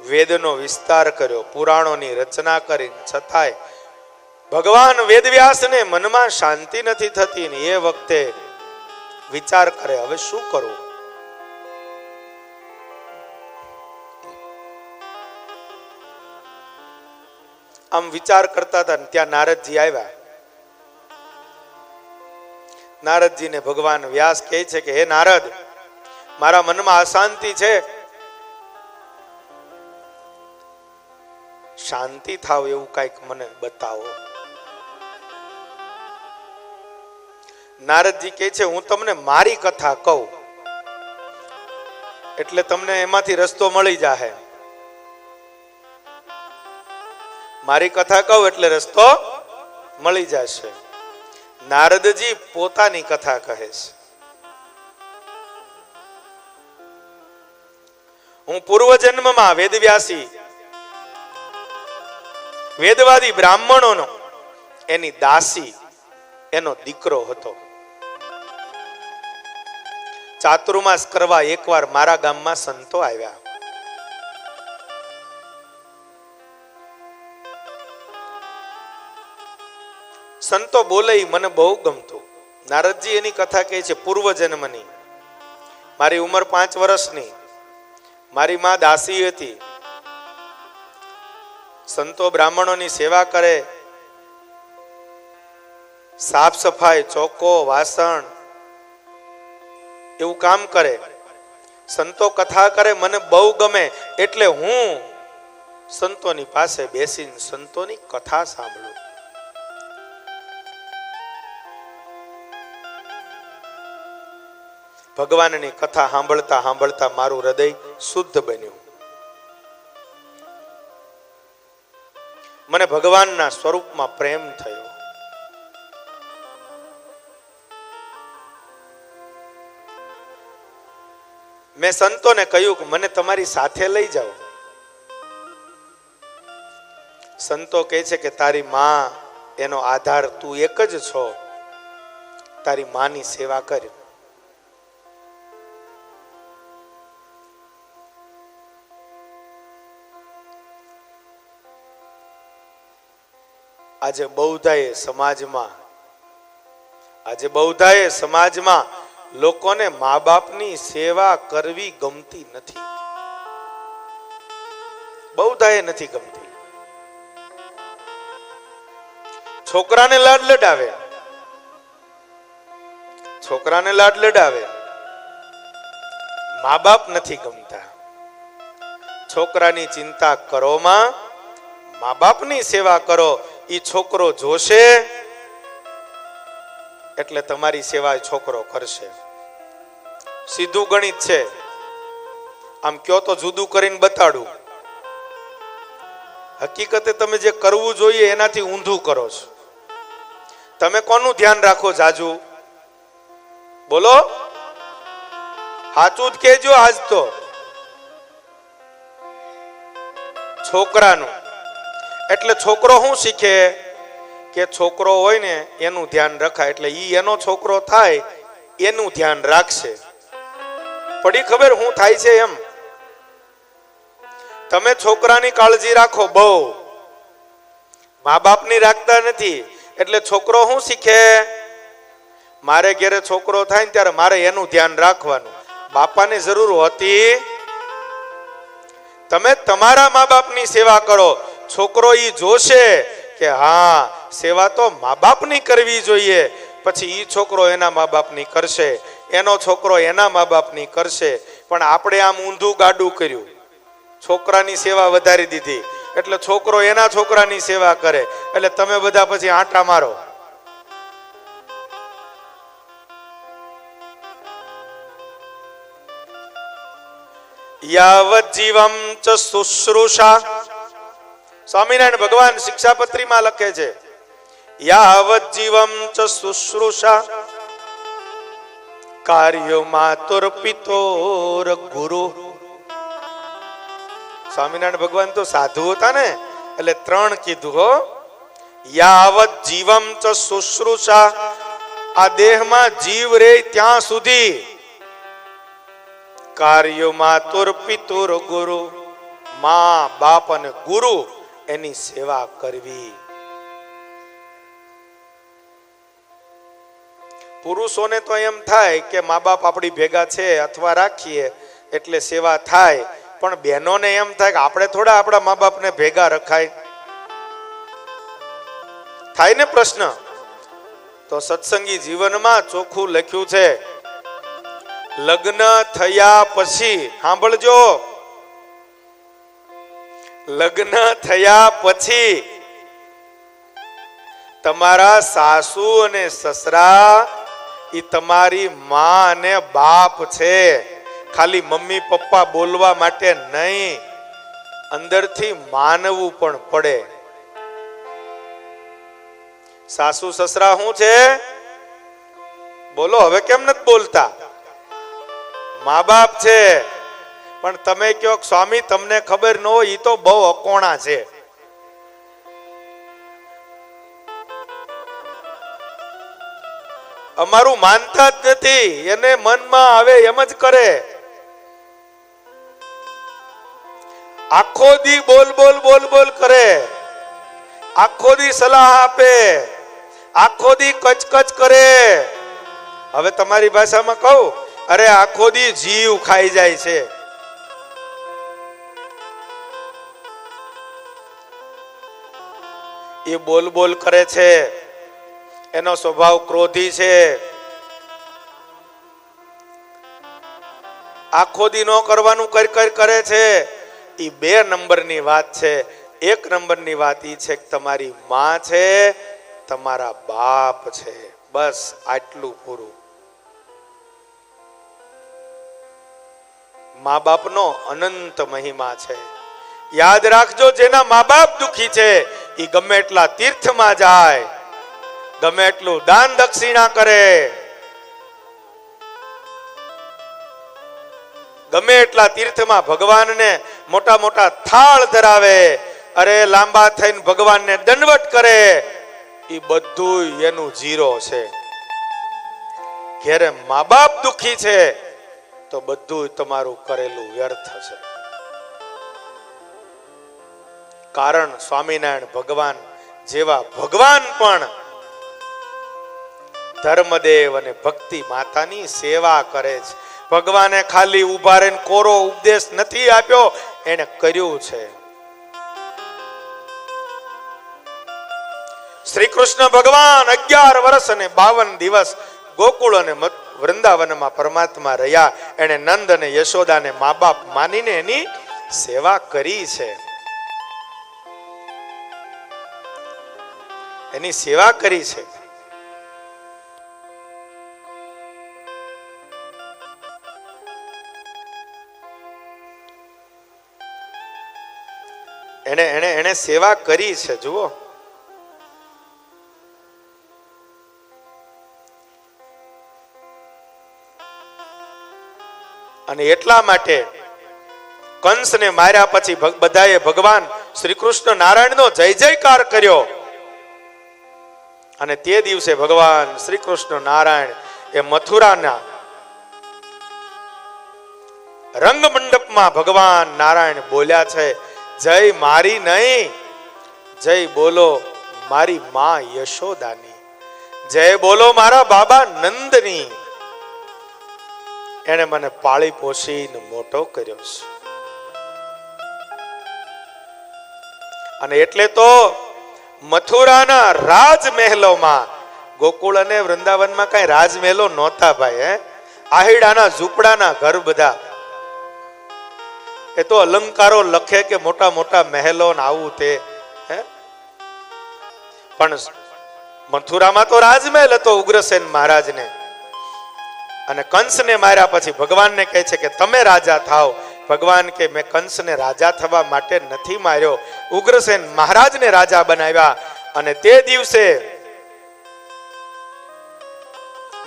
વેદનો વિસ્તાર કર્યો, પુરાણોની રચના કરી, છતાંય ભગવાન વેદવ્યાસને મનમાં શાંતિ નથી થતી ને એ વખતે વિચાર કરે હવે શું કરવું. આમ વિચાર કરતા હતા ને ત્યાં નારદજી આવ્યા. નારદજીને ભગવાન વ્યાસ કહે છે કે હે નારદ, મારા મનમાં અશાંતિ છે, શાંતિ થાવ એવું કઈક મને બતાવો. નારદજી કહે છે હું તમને મારી કથા કહું એટલે તમને એમાંથી રસ્તો મળી જાહે. મારી કથા કહું એટલે રસ્તો મળી જશે. નારદજી પોતાની કથા કહે છે. હું પૂર્વ જન્મમાં વેદવ્યાસી વેદવાદી બ્રાહ્મણોનો એની દાસી એનો દીકરો હતો. ચાતુર્માસ કરવા એકવાર મારા ગામમાં સંતો આવ્યા. સંતો બોલે ઈ મને બહુ ગમતું. નારદજી એની કથા કહે છે પૂર્વ જન્મની. મારી ઉંમર 5 વર્ષની, મારી માં દાસી હતી. સંતો બ્રાહ્મણોની સેવા કરે, સાફ સફાઈ, ચોકો, વાસણ એવું કામ કરે. સંતો કથા કરે, મને બહુ ગમે, એટલે હું સંતોની પાસે બેસીને સંતોની કથા સાંભળું. ભગવાનની કથા સાંભળતા સાંભળતા મારું હૃદય શુદ્ધ બન્યું. મને ભગવાનના સ્વરૂપમાં પ્રેમ થયો. મેં સંતોને કહ્યું કે મને તમારી સાથે લઈ જાઓ. સંતો કહે છે કે તારી માં એનો આધાર તું એક જ છો, તારી માની સેવા કર. આજે બૌદ્ધાએ સમાજમાં લોકોને મા બાપની સેવા કરવી ગમતી નથી. બૌદ્ધાએ નથી ગમતી. છોકરાને લાડ લડાવે, મા બાપ નથી ગમતા. છોકરાની ચિંતા કરો માં, મા બાપની સેવા કરો. ઈ છોકરો જોશે એટલે તમારી સેવા છોકરો કરશે. સીધું ગણિત છે. આમ કયો તો જુદું કરીને બતાડું. હકીકતે તમે જે કરવું જોઈએ એનાથી ઊંધું કરો છો. તમે કોનું ધ્યાન રાખો જાજુ? બોલો, સાચું જ કહેજો. આજ તો છોકરાનું. એટલે છોકરો શું શીખે કે છોકરો હોય ને એનું ધ્યાન રખાય, એટલે ઈ એનો છોકરો થાય એનું ધ્યાન રાખશે. પડી ખબર શું થાય છે એમ? તમે છોકરાની કાળજી રાખો બહુ, મા બાપની રાખતા નથી. એટલે છોકરો શું શીખે? મારે ઘરે છોકરો થાય ને ત્યારે મારે એનું ધ્યાન રાખવાનું. બાપાની જરૂર હોતી. તમે તમારા મા બાપની સેવા કરો. છોકરો ઈ જોશે કે હા સેવા તો મા બાપની કરવી જોઈએ, પછી ઈ છોકરો એના મા બાપની કરશે, એનો છોકરો એના મા બાપની કરશે. પણ આપણે આમ ઊંધું ગાડું કર્યું. છોકરાની સેવા વધારી દીધી એટલે છોકરો એના છોકરાની સેવા કરે, એટલે તમે બધા પછી આંટા મારો. યાવત જીવમ ચ શુશ્રૂષા. સ્વામિનારાયણ ભગવાન શિક્ષાપત્રીમાં લખે છે યાવત જીવમ ચ શુશ્રૂષા કાર્ય માતુર પિતોર ગુરુ. સ્વામિનારાયણ ભગવાન તો સાધુ હતા ને, એટલે 3 કીધું હો. યાવત જીવમ ચ શુશ્રૂષા, આ દેહમાં જીવ રે ત્યાં સુધી કાર્ય માતુર પિતુર ગુરુ, મા બાપ અને ગુરુ એની સેવા કરવી. પુરુષોને તો એમ થાય કે મા બાપ આપણી ભેગા છે અથવા રાખીએ એટલે સેવા થાય, પણ બહેનોને એમ થાય કે આપણે થોડા આપણા મા બાપને ભેગા રખાય. થાય ને પ્રશ્ન? તો સત્સંગી જીવનમાં ચોખ્ખું લખ્યું છે, લગ્ન થયા પછી, સાંભળજો, લગ્ન થયા પછી તમારા સાસુ અને સસરા ઈ તમારી માં અને બાપ છે. ખાલી મમ્મી પપ્પા બોલવા માટે નહીં, અંદરથી માનવું પણ પડે. સાસુ સસરા શું છે? બોલો, હવે કેમ નથી બોલતા? મા બાપ છે. પણ તમે કહો સ્વામી તમને ખબર ન હોય, ઈ તો બહુ અકોણા છે. અમારું માનતા જ નથી, એને મનમાં આવે એમ જ કરે. આખો દી બોલ બોલ બોલ બોલ કરે, આખો દી સલાહ આપે, આખો દી કચકચ કરે. હવે તમારી ભાષામાં કહું, અરે આખો દી જીવ ખાઈ જાય છે. એ બોલ બોલ કરે છે, એનો સ્વભાવ ક્રોધી છે. આખો દી નો કરવાનું કર કર કરે છે. એ 2 નંબરની વાત છે. 1 નંબરની વાત ઈ છે કે તમારી માં છે, તમારા બાપ છે, બસ આટલું પૂરું. મા બાપનો અનંત મહિમા છે. યાદ રાખજો, જેના મા બાપ દુખી છે એ ગમે એટલા તીર્થમાં જાય, ગમે એટલું દાન દક્ષિણા કરે, ગમે એટલા તીર્થમાં ભગવાનને મોટા મોટા થાળ ધરાવે, અરે લાંબા થઈને ભગવાનને દંડવટ કરે, એ બધું એનું જીરો છે. ઘેરે મા બાપ દુખી છે તો બધું તમારું કરેલું વ્યર્થ છે. કારણ સ્વામિનારાયણ ભગવાન જેવા ભગવાન પણ ધર્મદેવ અને ભક્તિ માતાની સેવા કરે છે. ભગવાને ખાલી ઉભા રહીને કોરો ઉપદેશ નથી આપ્યો, એને કર્યું છે. શ્રી કૃષ્ણ ભગવાન 11 વર્ષ અને 52 દિવસ ગોકુળ અને વૃંદાવનમાં પરમાત્મા રહ્યા. એને નંદ અને યશોદાને મા બાપ માનીને એની સેવા કરી છે. એની સેવા કરી છે. એને સેવા કરી છે. જુઓ, અને એટલા માટે કંસને માર્યા પછી બધાએ ભગવાન શ્રી કૃષ્ણ નારાયણનો જય જયકાર કર્યો. અને તે દિવસે ભગવાન શ્રી કૃષ્ણ નારાયણ એ મથુરાના રંગમંડપમાં ભગવાન નારાયણ બોલ્યા છે, જય મારી નહીં, જય બોલો મારી માં યશોદાની, જય બોલો મારા બાબા નંદની. એને મને પાળી પોષીને મોટો કર્યો છે. અને એટલે તો મથુરાના રાજમહેલોમાં, ગોકુળ અને વૃંદાવનમાં કઈ રાજમહેલો નહોતા ભાઈ. આહીડાના ઝૂંપડાના ઘર બધા. એ તો અલંકારો લખે કે મોટા મોટા મહેલો ને આવું તે. પણ મથુરામાં તો રાજમહેલ હતો ઉગ્રસેન મહારાજને. અને કંસને માર્યા પછી ભગવાનને કહે છે કે તમે રાજા થાઓ. ભગવાન કે મેં કંસને રાજા થવા માટે નથી માર્યો, ઉગ્રસેન મહારાજને રાજા બનાવ્યા. અને તે દિવસે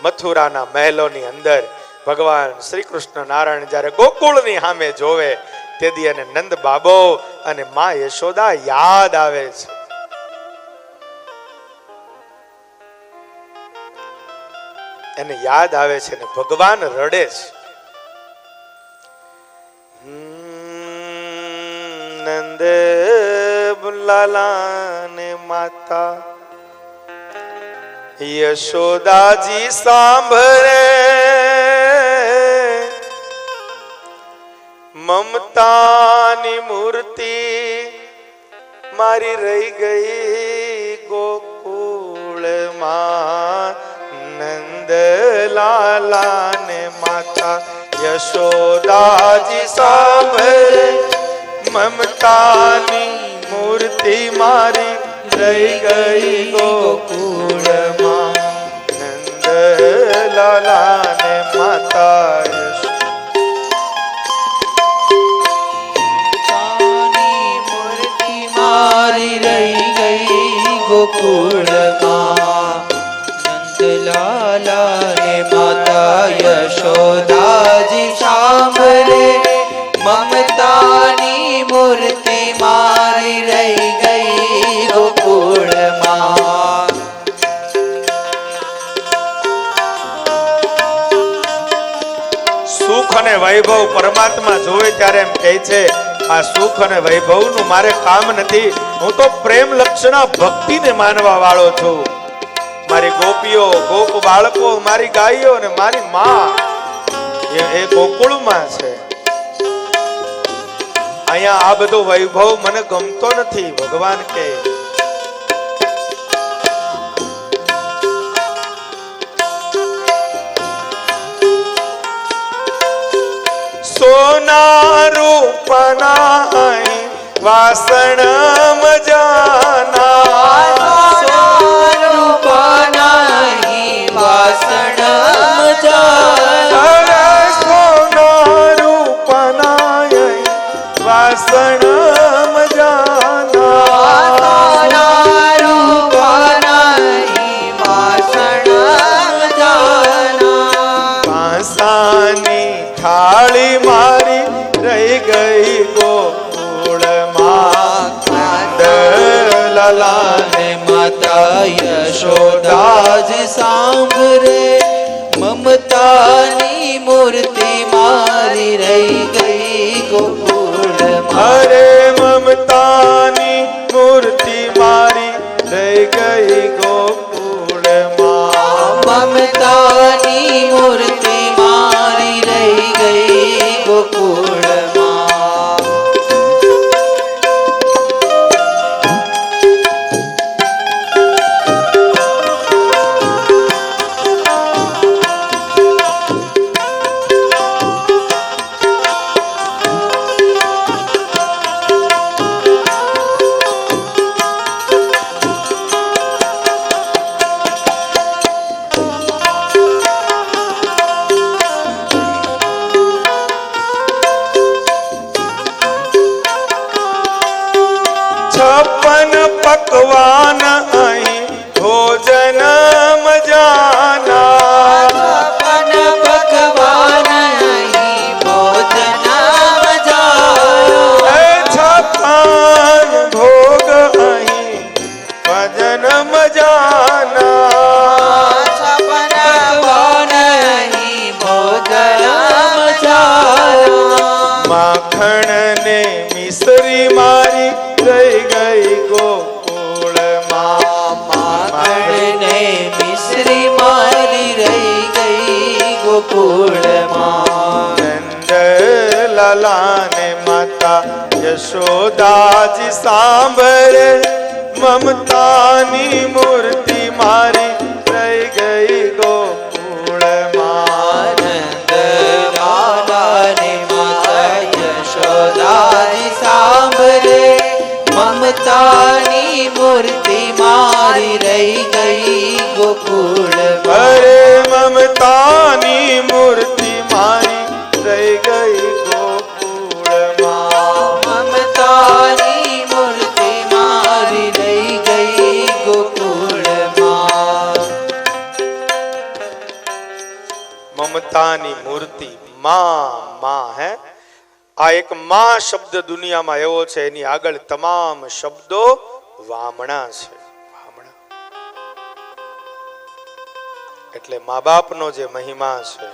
મથુરાના મહેલોની અંદર ભગવાન શ્રી કૃષ્ણ નારાયણ જ્યારે ગોકુળની સામે જોવે, તે દી અને નંદ બાબો અને માં યશોદા યાદ આવે છે. એને યાદ આવે છે ને ભગવાન રડે છે. નંદ લાલા ને માતા યશોદાજી સાંભળે, મમતાની મૂર્તિ મારી રહી ગઈ ગોકુળમાં. નંદ લાલા ને માતા યશોદાજી સાંભળે, મમતાની મૂર્તિ મારી રહી ગઈ ગોકુળમાં. નંદ લાલા ને માતા મારી રહી ગઈ ગોકુળમાં. નંદલાલા ને માતા યશોદાજી સાંભળે, સુખ અને વૈભવ પરમાત્મા જોવે ત્યારે એમ કહે છે આ સુખ અને વૈભવનું મારે કામ નથી, હું તો પ્રેમ લક્ષણા ભક્તિને માનવા વાળો છું. મારી ગોપીઓ, ગોપ બાળકો, મારી ગાયો અને મારી માં એ ગોકુળમાં છે. અહીંયા આ બધો વૈભવ મને ગમતો નથી. ભગવાન કે સોના રૂપના વાસણ મજાના, વાસણ મજાના, સોના રૂપના વાસણ મજાના, કાંસાની થાળી મારી રહી ગઈ ગોકુળમાં, લાલાને માતા યશોદાજી સાંભળે, મમતાની મૂર્તિ મારી રહી ગઈ ગોકુળમાં. અરે મમતાની મૂર્તિ મારી રહી ગઈ ગોકુળમાં, મમતાની મૂર્તિ મારી રહી ગઈ ગોકુળમાં. છપ્પન પકવાન અહીં ભોજન મજાના, છપ્પન પકવાન અહીં ભોજન મજાના, છપ્પન ભોગ અહીં ભજન મજાના, છપ્પન પકવાન અહીં ભોજન મજાના. માખણ ને મિસરી મારી રહી ગઈ ગોકુળમાં, માખણને મિશ્રી મારી રહી ગઈ ગોકુળમાં. નંદ લાલાને માતા યશોદાજી સાંભળે, મમતાની મૂર્તિ મારી રહી ગઈ ગોકુળમાં. આનંદ લાલાને માતા યશોદાજી સાંભળે, મમતાની મૂર્તિ મારી રહી ગઈ ગોકુળમાં. અરે મમતાની મૂર્તિ મારી રહી ગઈ ગોકુળમાં, મમતાની મૂર્તિ મારી રહી ગઈ ગોકુળમાં. મમતાની મૂર્તિ માં હે. આ એક માં શબ્દ દુનિયામાં એવો છે, એની આગળ તમામ શબ્દો વામણા છે. વામણા એટલે મા બાપનો જે મહિમા છે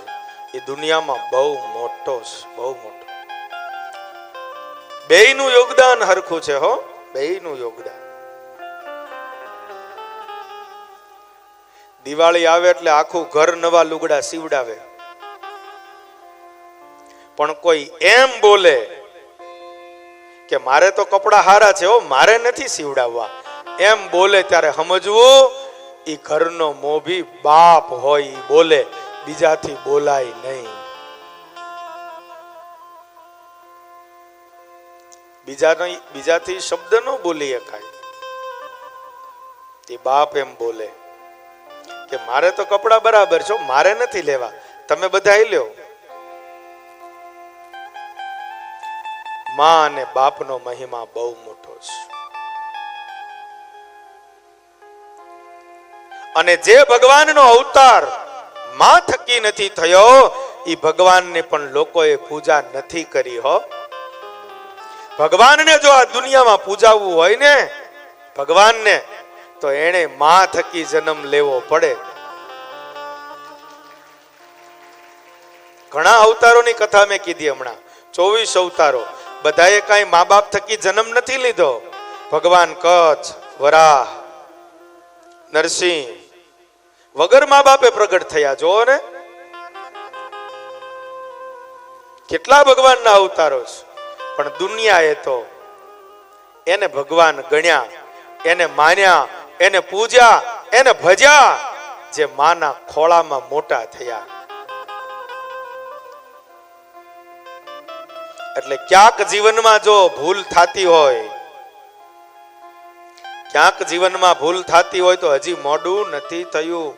એ દુનિયામાં બહુ મોટો છે, બહુ મોટો. બેયનું યોગદાન હરખું છે હો, બેયનું યોગદાન. દિવાળી આવે એટલે આખું ઘર નવા લુગડા સીવડાવે, પણ કોઈ એમ બોલે કે મારે તો કપડા હારા છે હો, મારે નથી સીવડાવવા, એમ બોલે ત્યારે સમજવું ઈ ઘરનો મોભી બાપ હોય ઈ બોલે, બીજાથી બોલાય નહીં. બીજાથી શબ્દ ન બોલી શકાય. એ બાપ એમ બોલે કે મારે તો કપડા બરાબર છે, મારે નથી લેવા, તમે બધા લ્યો. માં અને બાપનો મહિમા બહુ મોટો છે. અને જે ભગવાનનો અવતાર માં થકી નથી થયો, ઈ ભગવાનને પણ લોકોએ પૂજા નથી કરી હો. ભગવાનને જો આ દુનિયામાં પૂજાવવું હોય ને, ભગવાનને, તો એને માં થકી જન્મ લેવો પડે. ઘણા અવતારોની કથા મેં કીધી હમણાં, 24 અવતારો. બધાએ કાંઈ મા બાપ થકી જન્મ નથી લીધો. ભગવાન કચ્છ, વરાહ, નરસિંહ વગર મા બાપે પ્રગટ થયા. જો ને કેટલા ભગવાનના અવતારો છે, પણ દુનિયાએ તો એને ભગવાન ગણ્યા, એને માન્યા, એને પૂજ્યા, એને ભજ્યા જે માના ખોળામાં મોટા થયા. એટલે ક્યાંક જીવનમાં જો ભૂલ થતી હોય, ક્યાંક જીવનમાં ભૂલ થતી હોય તો હજી મોડું નથી થયું.